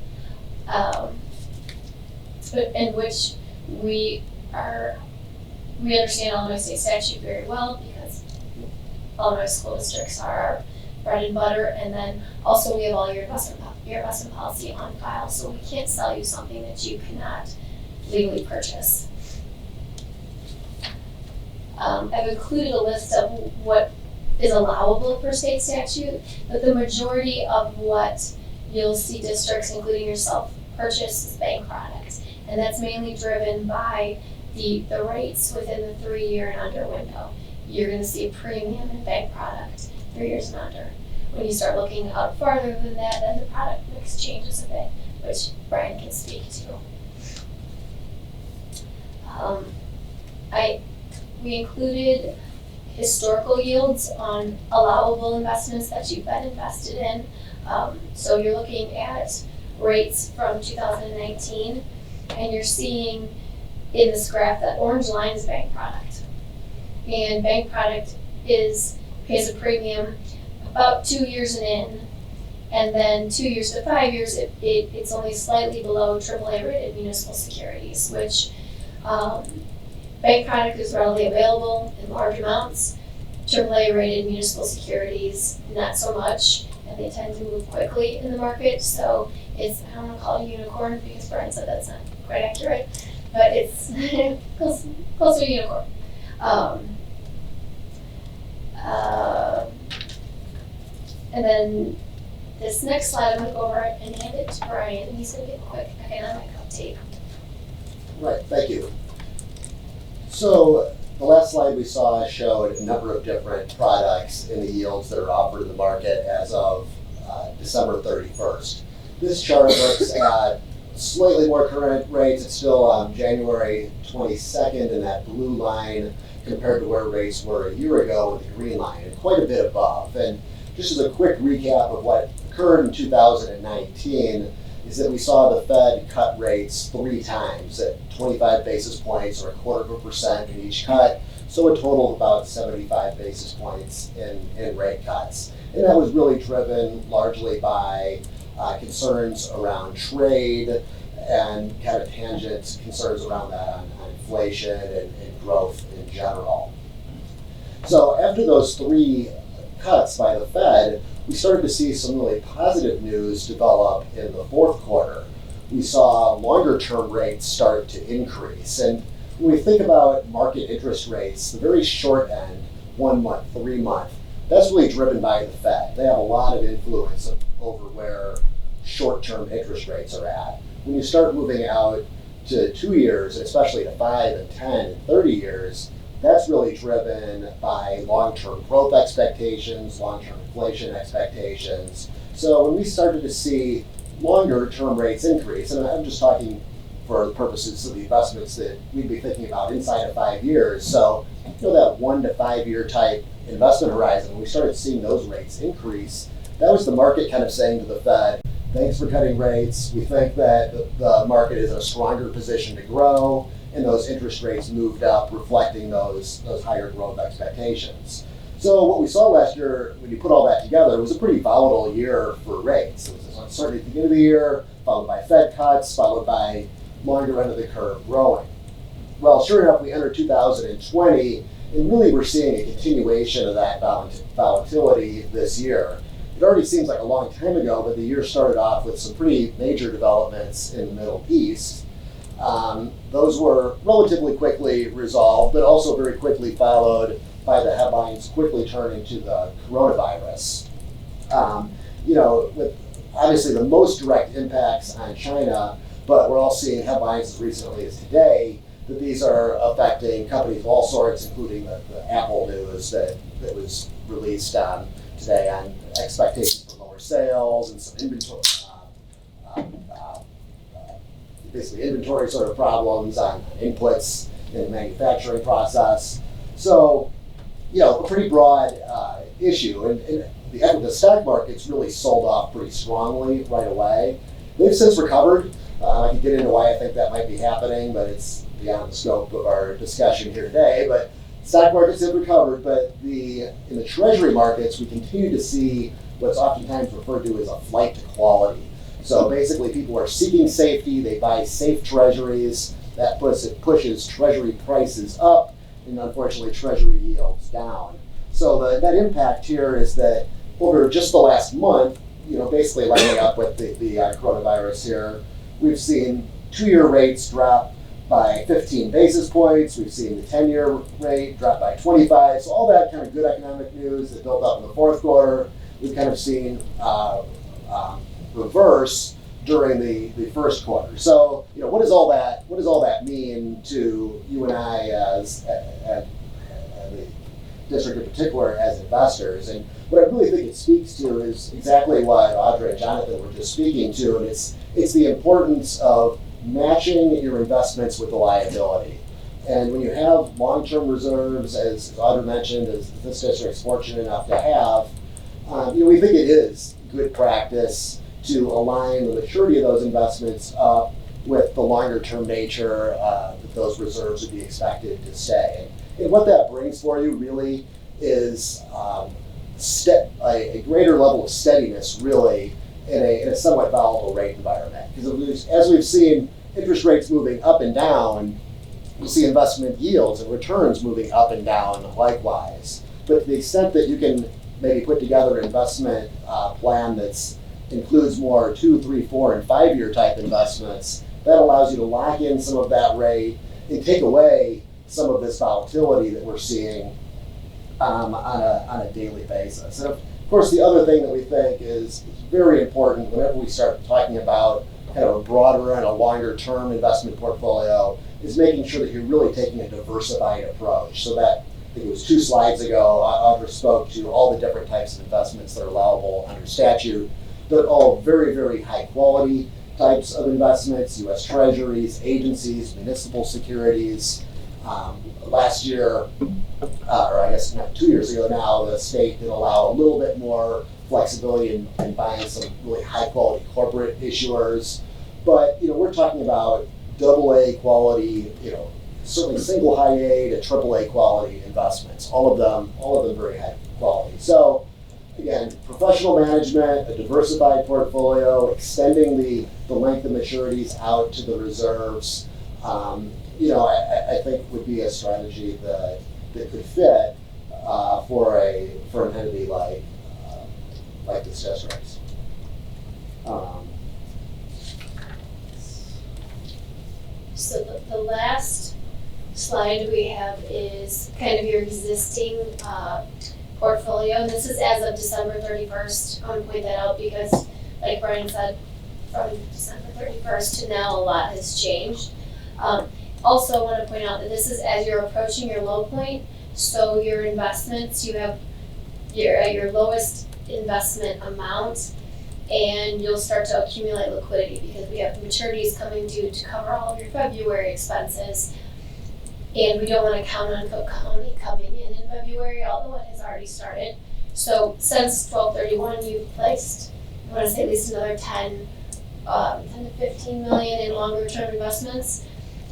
[SPEAKER 11] in which we understand Illinois state statute very well because Illinois school districts are our bread and butter, and then also we have all your investment policy on file, so we can't sell you something that you cannot legally purchase. I've included a list of what is allowable per state statute, but the majority of what you'll see districts, including yourself, purchase is bank products. And that's mainly driven by the rates within the 3-year and under window. You're going to see a premium in bank product 3 years and under. When you start looking out farther than that, then the product mix changes a bit, which Brian can speak to. We included historical yields on allowable investments that you've been invested in. So you're looking at rates from 2019, and you're seeing in this graph that orange line is bank product. And bank product pays a premium about 2 years in, and then 2 years to 5 years, it's only slightly below AAA rated municipal securities, which bank product is readily available in large amounts. AAA rated municipal securities, not so much, and they tend to move quickly in the market. So it's, I don't want to call it a unicorn because Brian said that's not quite accurate, but it's close to a unicorn. And then this next slide, I'm going to go over and hand it to Brian, and he's going to give a quick economic update.
[SPEAKER 13] Right, thank you. So the last slide we saw showed a number of different products and the yields that are offered in the market as of December 31st. This chart looks at slightly more current rates. It's still January 22nd in that blue line compared to where rates were a year ago with the green line, and quite a bit above. And just as a quick recap of what occurred in 2019 is that we saw the Fed cut rates 3 times at 25 basis points or 0.25% in each cut, so a total of about 75 basis points in rate cuts. And that was really driven largely by concerns around trade and kind of tangent concerns around that on inflation and growth in general. So after those 3 cuts by the Fed, we started to see some really positive news develop in the fourth quarter, we saw longer term rates start to increase. And when we think about market interest rates, the very short end, 1 month, 3 month, that's really driven by the Fed. They have a lot of influence over where short-term interest rates are at. When you start moving out to 2 years, especially to 5 and 10 and 30 years, that's really driven by long-term growth expectations, long-term inflation expectations. So when we started to see longer-term rates increase, and I'm just talking for the purposes of the investments that we'd be thinking about inside of 5 years. So, that 1 to 5 year type investment horizon, when we started seeing those rates increase, that was the market kind of saying to the Fed, thanks for cutting rates. We think that the market is in a stronger position to grow, and those interest rates moved up, reflecting those higher growth expectations. So what we saw last year, when you put all that together, was a pretty volatile year for rates. It was this uncertainty at the beginning of the year, followed by Fed cuts, followed by longer end of the curve growing. Well, sure enough, we entered 2020, and really we're seeing a continuation of that volatility this year. It already seems like a long time ago, but the year started off with some pretty major developments in the Middle East. Those were relatively quickly resolved, but also very quickly followed by the headlines quickly turning to the coronavirus. With obviously the most direct impacts on China, but we're all seeing headlines as recently as today that these are affecting companies of all sorts, including the Apple news that was released today on expectations for lower sales and some inventory, basically inventory sort of problems on inputs in the manufacturing process. So, a pretty broad issue, and the stock market's really sold off pretty strongly right away. They've since recovered. I can get into why I think that might be happening, but it's beyond the scope of our discussion here today. But stock markets have recovered, but in the treasury markets, we continue to see what's oftentimes referred to as a flight to quality. So basically, people are seeking safety. They buy safe treasuries. That pushes treasury prices up, and unfortunately, treasury yields down. So the net impact here is that over just the last month, basically lining up with the coronavirus here, we've seen 2-year rates drop by 15 basis points. We've seen the 10-year rate drop by 25. So all that kind of good economic news that built up in the fourth quarter, we've kind of seen reverse during the first quarter. So what does all that mean to you and I as the district in particular as investors? And what I really think it speaks to is exactly what Audrey and Jonathan were just speaking to, and it's the importance of matching your investments with the liability. And when you have long-term reserves, as Audrey mentioned, as this district's fortunate enough to have, we think it is good practice to align the maturity of those investments up with the longer-term nature that those reserves would be expected to stay. And what that brings for you really is a greater level of steadiness, really, in a somewhat volatile rate environment. Because as we've seen interest rates moving up and down, we see investment yields and returns moving up and down likewise. But to the extent that you can maybe put together an investment plan that includes more 2, 3, 4, and 5-year type investments, that allows you to lock in some of that rate and take away some of this volatility that we're seeing on a daily basis. And of course, the other thing that we think is very important whenever we start talking about kind of a broader and a longer term investment portfolio is making sure that you're really taking a diversified approach. So that, I think it was 2 slides ago, Audra spoke to all the different types of investments that are allowable under statute. They're all very, very high quality types of investments, U.S. Treasuries, agencies, municipal securities. Last year, or I guess 2 years ago now, the state did allow a little bit more flexibility in buying some really high quality corporate issuers. But we're talking about AA quality, certainly single high A to AAA quality investments. All of them very high quality. So again, professional management, a diversified portfolio, extending the length of maturities out to the reserves, I think would be a strategy that could fit for an entity like this district.
[SPEAKER 11] So the last slide we have is kind of your existing portfolio. And this is as of December 31st. I want to point that out because, like Brian said, from December 31st to now, a lot has changed. Also, I want to point out that this is as you're approaching your low point. So your investments, you have your lowest investment amount, and you'll start to accumulate liquidity because we have maturities coming due to cover all of your February expenses. And we don't want to count on Cook County coming in February, although it has already started. So since 12/31, you've placed, I want to say at least another 10 to 15 million in longer term investments.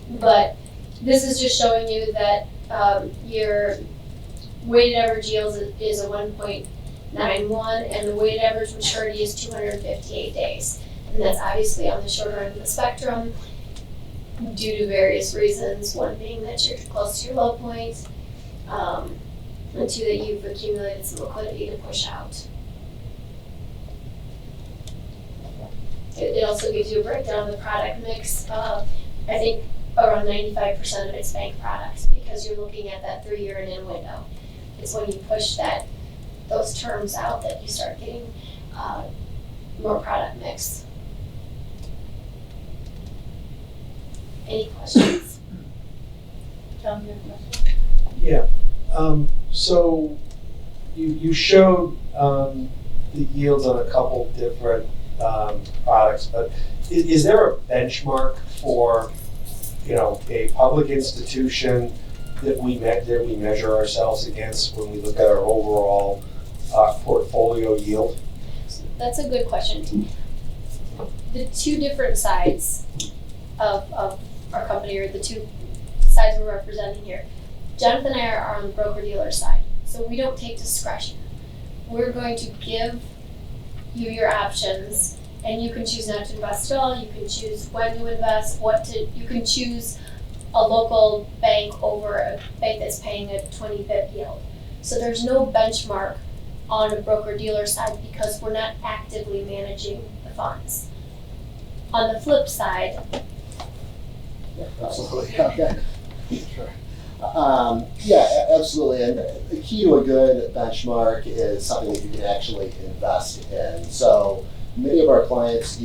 [SPEAKER 11] But this is just showing you that your weighted average yield is a 1.91 and the weighted average maturity is 258 days. And that's obviously on the shorter end of the spectrum due to various reasons, one being that you're close to your low point, and two, that you've accumulated some liquidity to push out. It also gives you a breakdown of the product mix. I think around 95% of it's bank products because you're looking at that 3-year and in window. It's when you push those terms out that you start getting more product mix. Any questions?
[SPEAKER 1] Tom, you have a question?
[SPEAKER 9] Yeah. So you showed the yields on a couple different products, but is there a benchmark for, a public institution that we measure ourselves against when we look at our overall portfolio yield?
[SPEAKER 11] That's a good question. The two different sides of our company, or the two sides we're representing here, Jonathan and I are on the broker-dealer side, so we don't take discretion. We're going to give you your options, and you can choose not to invest at all. You can choose when to invest, you can choose a local bank over a bank that's paying a 20 bip yield. So there's no benchmark on a broker-dealer side because we're not actively managing the funds. On the flip side,
[SPEAKER 13] Yeah, absolutely. Okay. Sure. Yeah, absolutely. And the key to a good benchmark is something that you can actually invest in. So many of our clients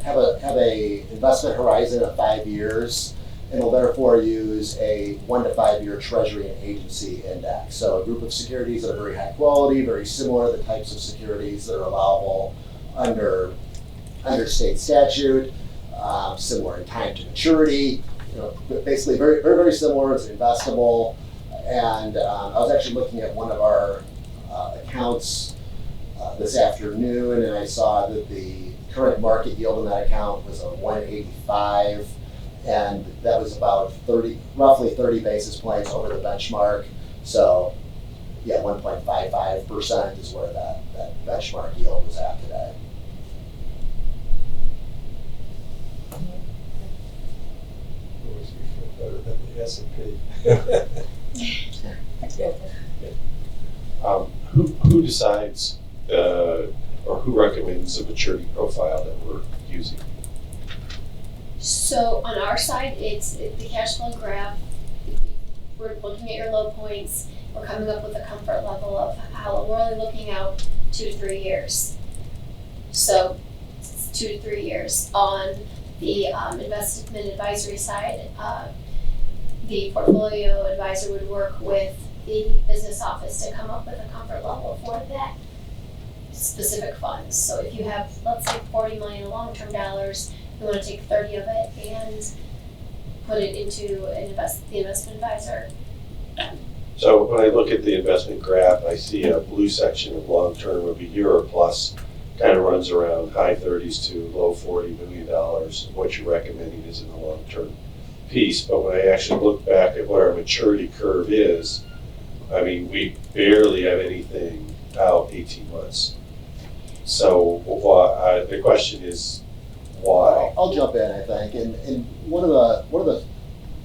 [SPEAKER 13] have a investment horizon of 5 years, and will therefore use a 1 to 5 year Treasury and agency index. So a group of securities that are very high quality, very similar to the types of securities that are allowable under state statute, similar in time to maturity. Basically very, very, very similar. It's investable. And I was actually looking at one of our accounts this afternoon, and I saw that the current market yield on that account was a 185, and that was about roughly 30 basis points over the benchmark. So, yeah, 1.55% is where that benchmark yield was at today.
[SPEAKER 9] Better than the S&P. Who decides or who recommends the maturity profile that we're using?
[SPEAKER 11] so on our side, it's the cash flow graph. We're looking at your low points. We're coming up with a comfort level of how we're only looking out 2 to 3 years. So it's 2 to 3 years. On the investment advisory side, the portfolio advisor would work with the business office to come up with a comfort level for that specific fund. So if you have, let's say, 40 million long-term dollars, you want to take 30 of it and put it into the investment advisor.
[SPEAKER 9] So when I look at the investment graph, I see a blue section of long-term of a year or plus, kind of runs around high 30s to low $40 million. What you're recommending is in the long-term piece. But when I actually look back at what our maturity curve is, I mean, we barely have anything out 18 months. So the question is, why?
[SPEAKER 13] I'll jump in, I think. And one of the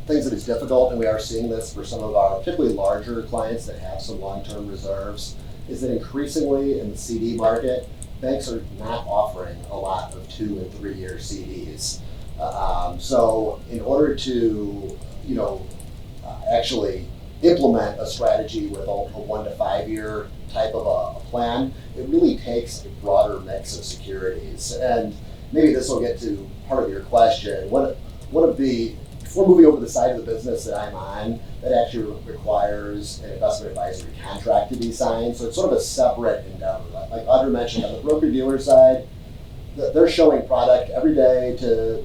[SPEAKER 13] things that is difficult, and we are seeing this for some of our particularly larger clients that have some long-term reserves, is that increasingly in the CD market, banks are not offering a lot of 2 and 3 year CDs. So in order to, actually implement a strategy with a 1 to 5 year type of a plan, it really takes a broader mix of securities. And maybe this will get to part of your question. Before moving over to the side of the business that I'm on, that actually requires an investment advisory contract to be signed. So it's sort of a separate endeavor. Like Audrey mentioned, on the broker-dealer side, they're showing product every day to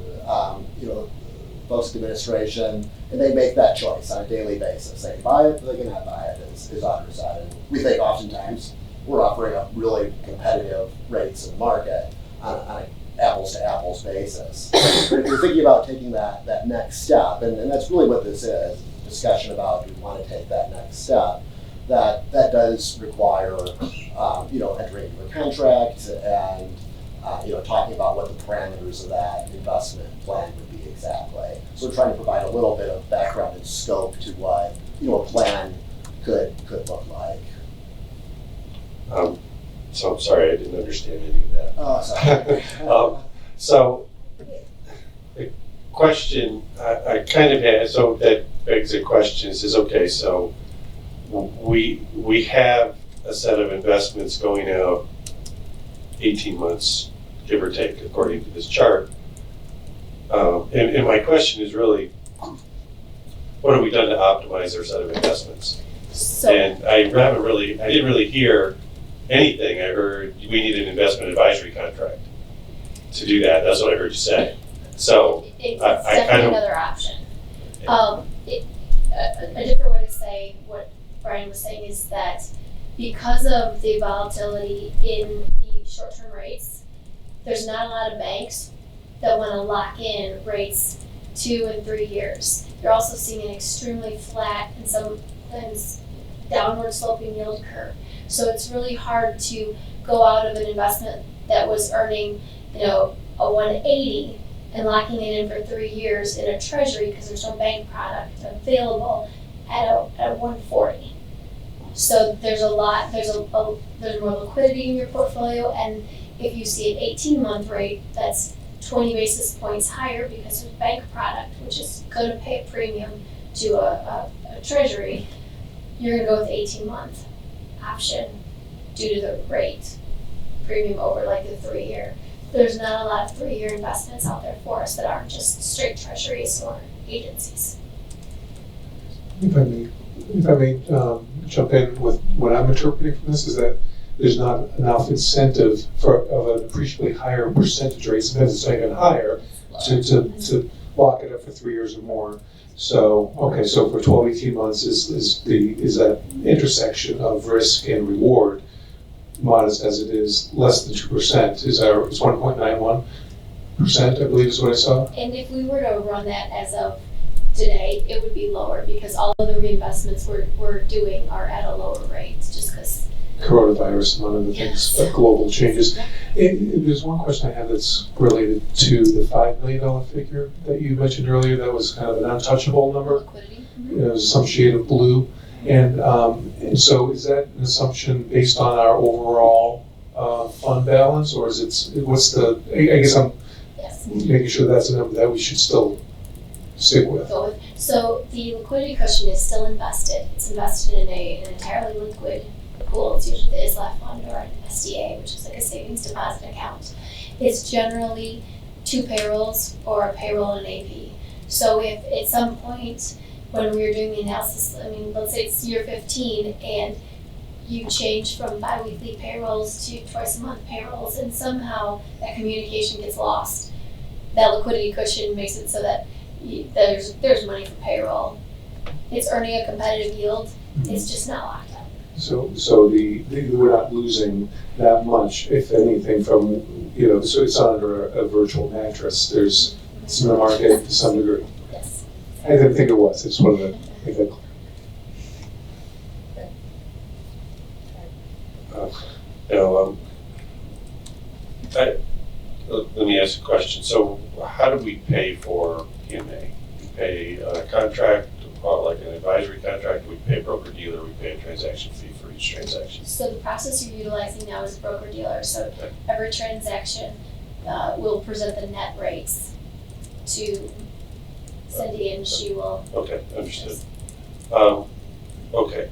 [SPEAKER 13] folks in administration, and they make that choice on a daily basis. They can buy it, they cannot buy it, as Audrey said. And we think oftentimes we're offering up really competitive rates in the market on an apples to apples basis. But if you're thinking about taking that next step, and that's really what this is, a discussion about do we want to take that next step, that does require entering into a contract and talking about what the parameters of that investment plan would be exactly. So we're trying to provide a little bit of background and scope to what a plan could look like.
[SPEAKER 9] So I'm sorry, I didn't understand any of that.
[SPEAKER 13] Oh, sorry.
[SPEAKER 9] So the question I kind of had, so that begs the question, is okay, so we have a set of investments going out 18 months, give or take, according to this chart. And my question is really, what have we done to optimize our set of investments? And I didn't really hear anything. I heard we need an investment advisory contract to do that. That's what I heard you say. So
[SPEAKER 11] It's
[SPEAKER 9] I
[SPEAKER 11] definitely
[SPEAKER 9] kind of,
[SPEAKER 11] another option. A different way to say what Brian was saying is that because of the volatility in the short-term rates, there's not a lot of banks that want to lock in rates 2 and 3 years. You're also seeing an extremely flat and sometimes downward sloping yield curve. So it's really hard to go out of an investment that was earning, a 180 and locking it in for 3 years in a treasury because there's no bank product available at a 140. So there's more liquidity in your portfolio, and if you see an 18-month rate that's 20 basis points higher because of bank product, which is going to pay a premium to a treasury, you're going to go with the 18-month option due to the rate premium over like the 3 year. There's not a lot of 3 year investments out there for us that aren't just straight treasuries or agencies.
[SPEAKER 14] If I may jump in with what I'm interpreting from this is that there's not enough incentive of an appreciably higher percentage rate, sometimes it's even higher, to lock it up for 3 years or more. So, so for 12, 18 months is that intersection of risk and reward, modest as it is, less than 2%. It's 1.91%, I believe is what I saw.
[SPEAKER 11] And if we were to run that as of today, it would be lower because all of the reinvestments we're doing are at a lower rate just because
[SPEAKER 14] coronavirus, among other things, global changes. There's one question I have that's related to the $5 million figure that you mentioned earlier. That was kind of an untouchable number.
[SPEAKER 11] liquidity.
[SPEAKER 14] It was some shade of blue. And so is that an assumption based on our overall fund balance, or is it, I guess I'm making sure that's a number that we should still stick with.
[SPEAKER 11] So the liquidity cushion is still invested. It's invested in an entirely liquid pool. It's usually the ISLAF fund or an SDA, which is like a savings deposit account. It's generally 2 payrolls or a payroll and an AP. So if at some point when we were doing the analysis, let's say it's year 15 and you change from bi-weekly payrolls to twice-a-month payrolls and somehow that communication gets lost, that liquidity cushion makes it so that there's money for payroll. It's earning a competitive yield. It's just not locked up.
[SPEAKER 14] So we're not losing that much, if anything, from so it's not under a virtual mattress. There's some in the market to some degree.
[SPEAKER 11] Yes.
[SPEAKER 14] I didn't think it was. I just wanted to make that
[SPEAKER 9] clear. Let me ask a question. So how do we pay for PMA? We pay a contract, like an advisory contract, we pay a broker-dealer, we pay a transaction fee for each transaction.
[SPEAKER 11] So the process you're utilizing now is broker-dealer. So every transaction will present the net rates to Cindy and she will.
[SPEAKER 9] Okay, understood. Okay.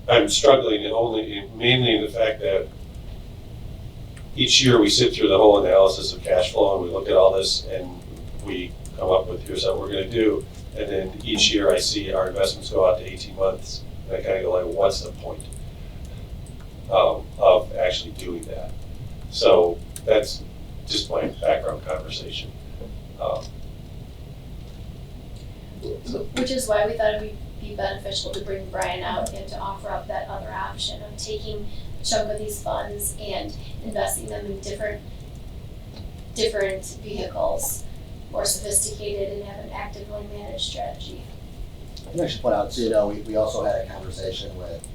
[SPEAKER 9] I'm struggling mainly in the fact that each year we sit through the whole analysis of cash flow and we look at all this and we come up with here's what we're gonna do. And then each year I see our investments go out to 18 months. And I kind of go like, what's the point of actually doing that? So that's just my background conversation.
[SPEAKER 11] Which is why we thought it would be beneficial to bring Brian out and to offer up that other option of taking a chunk of these funds and investing them in different vehicles, more sophisticated, and have an actively managed strategy.
[SPEAKER 13] I should point out, so you know, we also had a conversation with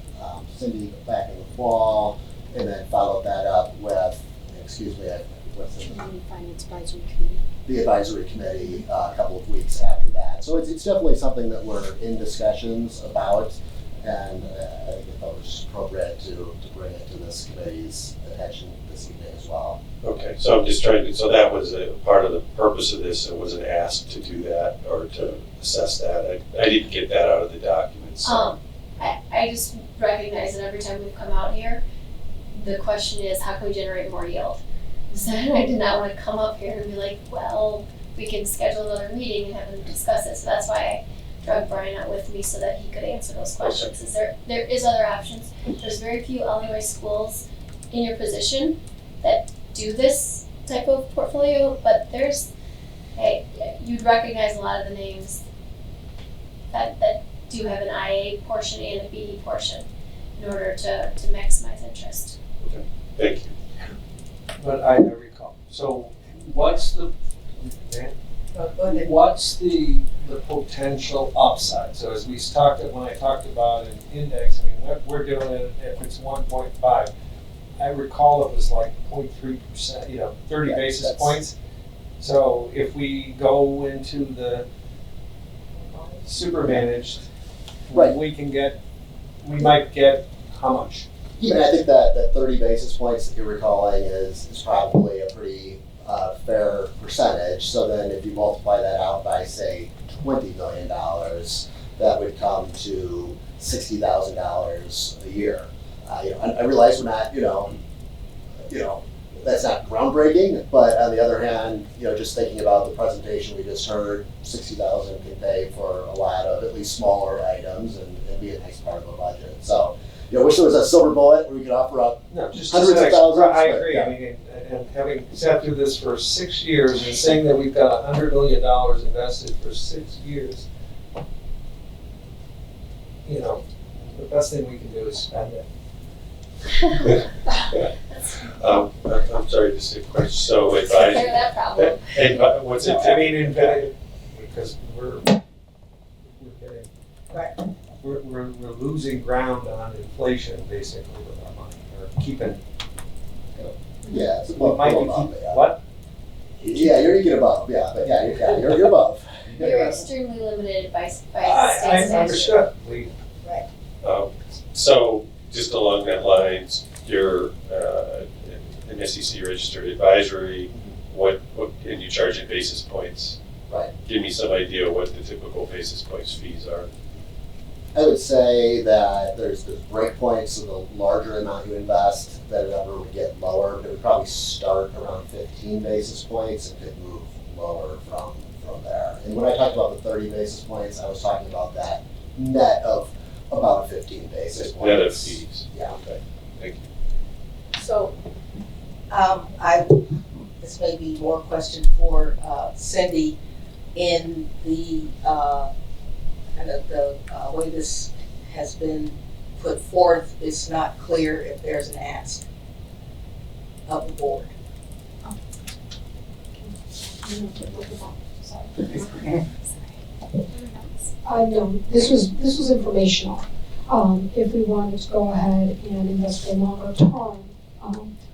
[SPEAKER 13] Cindy back in the fall, and then followed that up with, what's the
[SPEAKER 10] Community Finance Advisory Committee.
[SPEAKER 13] The advisory committee a couple of weeks after that. So it's definitely something that we're in discussions about, and I think it felt it was just appropriate to bring it to this committee's attention this evening as well.
[SPEAKER 9] Okay, so I'm just trying to, so that was a part of the purpose of this. It wasn't asked to do that or to assess that. I didn't get that out of the documents. So.
[SPEAKER 11] I just recognize that every time we've come out here, the question is, how can we generate more yield? So I did not want to come up here and be like, well, we can schedule another meeting and have them discuss it. So that's why I drug Brian out with me so that he could answer those questions.
[SPEAKER 9] Okay.
[SPEAKER 11] There is other options. There's very few Illinois schools in your position that do this type of portfolio, but you'd recognize a lot of the names that do have an IA portion and a BD portion in order to maximize interest.
[SPEAKER 9] Okay, thank you.
[SPEAKER 15] But I recall. So what's the potential upside? So as we when I talked about an index, I mean, what we're doing it if it's 1.5. I recall it was like 0.3%, 30 basis points. So if we go into the super managed,
[SPEAKER 13] right,
[SPEAKER 15] we might get how much?
[SPEAKER 13] Yeah, I think that 30 basis points that you're recalling is probably a pretty fair percentage. So then if you multiply that out by, say, $20 million, that would come to $60,000 a year. I realize we're not, that's not groundbreaking, but on the other hand, just thinking about the presentation we just heard, $60,000 can pay for a lot of at least smaller items and be a nice part of a budget. So, I wish there was a silver bullet where we could offer up hundreds of thousands.
[SPEAKER 15] I agree. I mean, and having sat through this for 6 years and saying that we've got $100 million invested for 6 years, the best thing we can do is spend it.
[SPEAKER 9] I'm sorry to say question. So advisory.
[SPEAKER 11] Share that problem.
[SPEAKER 9] And what's it?
[SPEAKER 15] I mean, because we're getting,
[SPEAKER 1] Right.
[SPEAKER 15] we're losing ground on inflation basically with our money, or keeping.
[SPEAKER 13] Yeah, it's
[SPEAKER 15] We might be
[SPEAKER 13] above,
[SPEAKER 15] keeping what?
[SPEAKER 13] Yeah, you're getting above. Yeah, but you're above.
[SPEAKER 11] You're extremely limited by state
[SPEAKER 15] I
[SPEAKER 11] statute.
[SPEAKER 15] understood.
[SPEAKER 1] Right.
[SPEAKER 9] So just along that lines, you're an SEC registered advisory. What and you charge in basis points?
[SPEAKER 13] Right.
[SPEAKER 9] Give me some idea what the typical basis points fees are.
[SPEAKER 13] I would say that there's break points, so the larger amount you invest, that number would get lower. It would probably start around 15 basis points and could move lower from there. And when I talked about the 30 basis points, I was talking about that net of about 15 basis points.
[SPEAKER 9] Net of fees.
[SPEAKER 13] Yeah.
[SPEAKER 9] Okay. Thank you.
[SPEAKER 1] So, this may be more a question for Cindy. In the kind of the way this has been put forth, it's not clear if there's an ask of the board.
[SPEAKER 10] No, this was informational. If we wanted to go ahead and invest for longer term,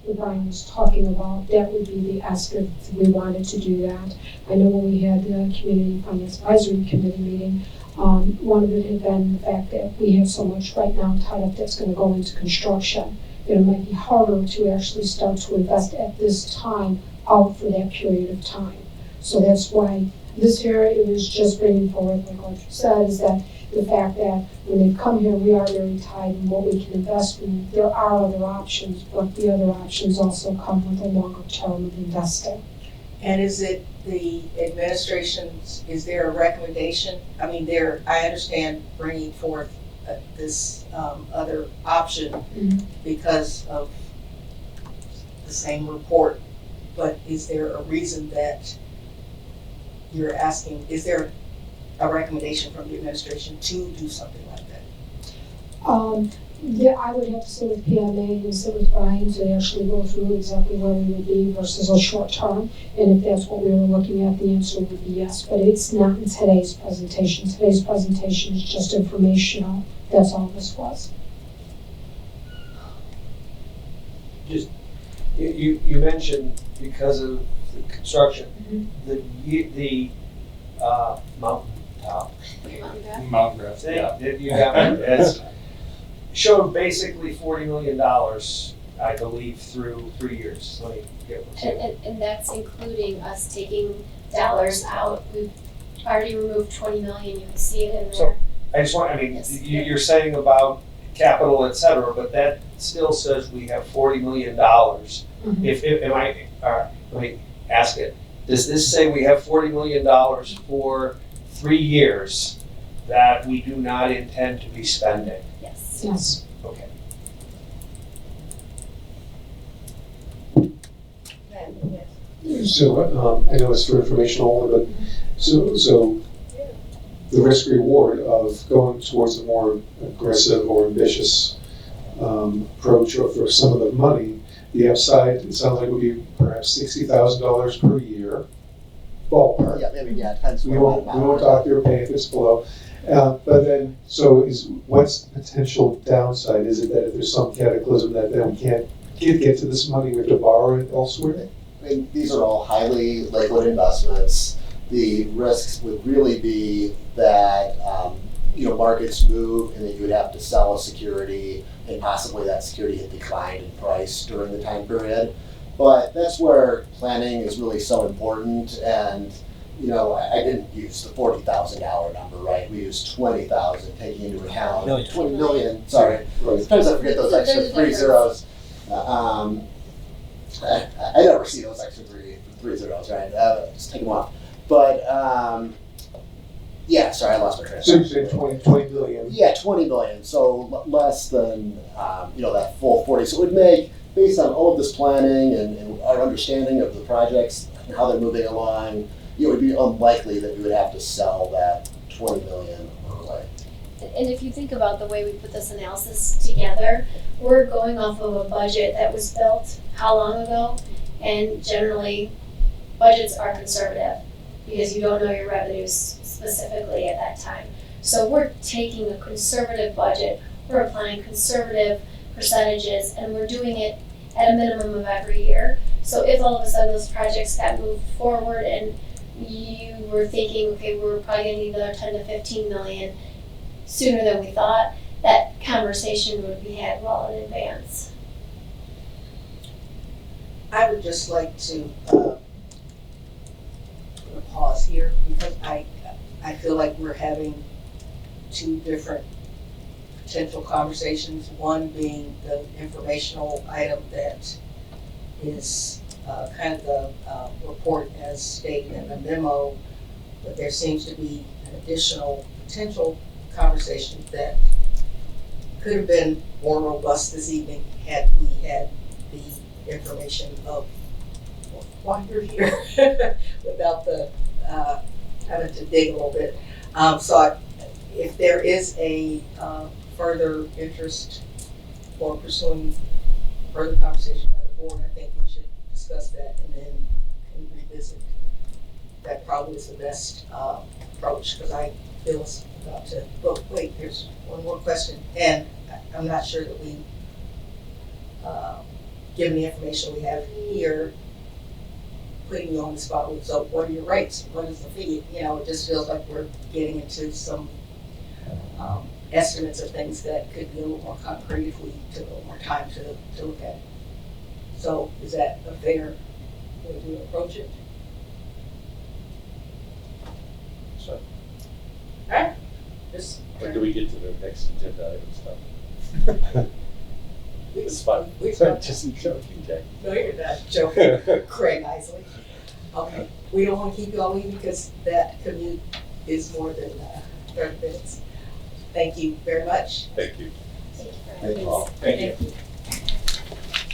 [SPEAKER 10] what Brian was talking about, that would be the ask if we wanted to do that. I know when we had the Community Finance Advisory Committee meeting, one of it had been the fact that we have so much right now tied up that's going to go into construction. It might be harder to actually start to invest at this time out for that period of time. So that's why this here, it was just bringing forward, like what you said, is that the fact that when they come here, we are very tied in what we can invest in. There are other options, but the other options also come with a longer term of investing.
[SPEAKER 1] And is it the administration's, is there a recommendation? I mean, I understand bringing forth this other option because of the same report, but is there a reason that you're asking, is there a recommendation from the administration to do something like that?
[SPEAKER 10] Yeah, I would have to sit with PMA and sit with Brian to actually go through exactly where we would be versus a short term. And if that's what we were looking at, the answer would be yes. But it's not in today's presentation. Today's presentation is just informational. That's all this was.
[SPEAKER 15] Just, you mentioned because of the construction, the mountain top.
[SPEAKER 12] Mountain grass, yeah.
[SPEAKER 15] You got me. It's showed basically $40 million, I believe, through 3 years. Let me get what's it.
[SPEAKER 11] And that's including us taking dollars out. We've already removed 20 million, you can see it in there.
[SPEAKER 15] So I just want, I mean,
[SPEAKER 11] Yes.
[SPEAKER 15] you're saying about capital, et cetera, but that still says we have $40 million. If let me ask it. Does this say we have $40 million for 3 years that we do not intend to be spending?
[SPEAKER 11] Yes.
[SPEAKER 10] Yes.
[SPEAKER 15] Okay.
[SPEAKER 14] So, I know it's for information only, but, so the risk reward of going towards a more aggressive or ambitious approach or for some of the money, the upside, it sounds like would be perhaps $60,000 per year, ballpark.
[SPEAKER 13] Yeah, maybe, yeah, depends.
[SPEAKER 14] We won't talk your pay if it's below. But then, what's the potential downside? Is it that if there's some cataclysm that then we can't get to this money, we have to borrow it elsewhere?
[SPEAKER 13] I mean, these are all highly liquid investments. The risks would really be that, markets move and that you would have to sell a security and possibly that security had declined in price during the time period. But that's where planning is really so important. And, I didn't use the $40,000 number, right? We used 20,000, taking into account 20 million. Sorry, sometimes I forget those extra 3 zeros. I never see those extra three zeros, right? Just take them off. But yeah, sorry, I lost my train of
[SPEAKER 14] So
[SPEAKER 13] thought.
[SPEAKER 14] you say 20 million?
[SPEAKER 13] Yeah, 20 million. So less than that full 40. So it would make, based on all of this planning and our understanding of the projects and how they're moving along, it would be unlikely that we would have to sell that 20 million overlay.
[SPEAKER 11] And if you think about the way we put this analysis together, we're going off of a budget that was built how long ago? And generally, budgets are conservative because you don't know your revenues specifically at that time. So we're taking a conservative budget, we're applying conservative percentages, and we're doing it at a minimum of every year. So if all of a sudden those projects got moved forward and you were thinking, okay, we're probably gonna need another 10 to 15 million sooner than we thought, that conversation would be had well in advance.
[SPEAKER 1] I would just like to put a pause here because I feel like we're having two different potential conversations. One being the informational item that is kind of the report as stated in the memo, but there seems to be an additional potential conversation that could have been more robust this evening had we had the information of why you're here without the having to dig a little bit. So if there is a further interest or pursuing further conversation by the board, I think we should discuss that and then can revisit. That probably is the best approach because I feel it's about to, oh wait, there's one more question. And I'm not sure that we, given the information we have here, putting you on the spot with, so what are your rates? What is the fee? It just feels like we're getting into some estimates of things that could be a little more concrete if we took a little more time to look at it. So is that a fair way to approach it? Just.
[SPEAKER 9] When do we get to the next agenda item stuff? It's fun.
[SPEAKER 1] We-
[SPEAKER 9] Just joking, Jack.
[SPEAKER 1] No, you're not joking, Craig Isley. Okay, we don't want to keep you all evening because that commute is more than 30 minutes. Thank you very much.
[SPEAKER 9] Thank you.
[SPEAKER 11] Thank you for
[SPEAKER 13] Thank you all.
[SPEAKER 12] Thank you.
[SPEAKER 1] Thank you.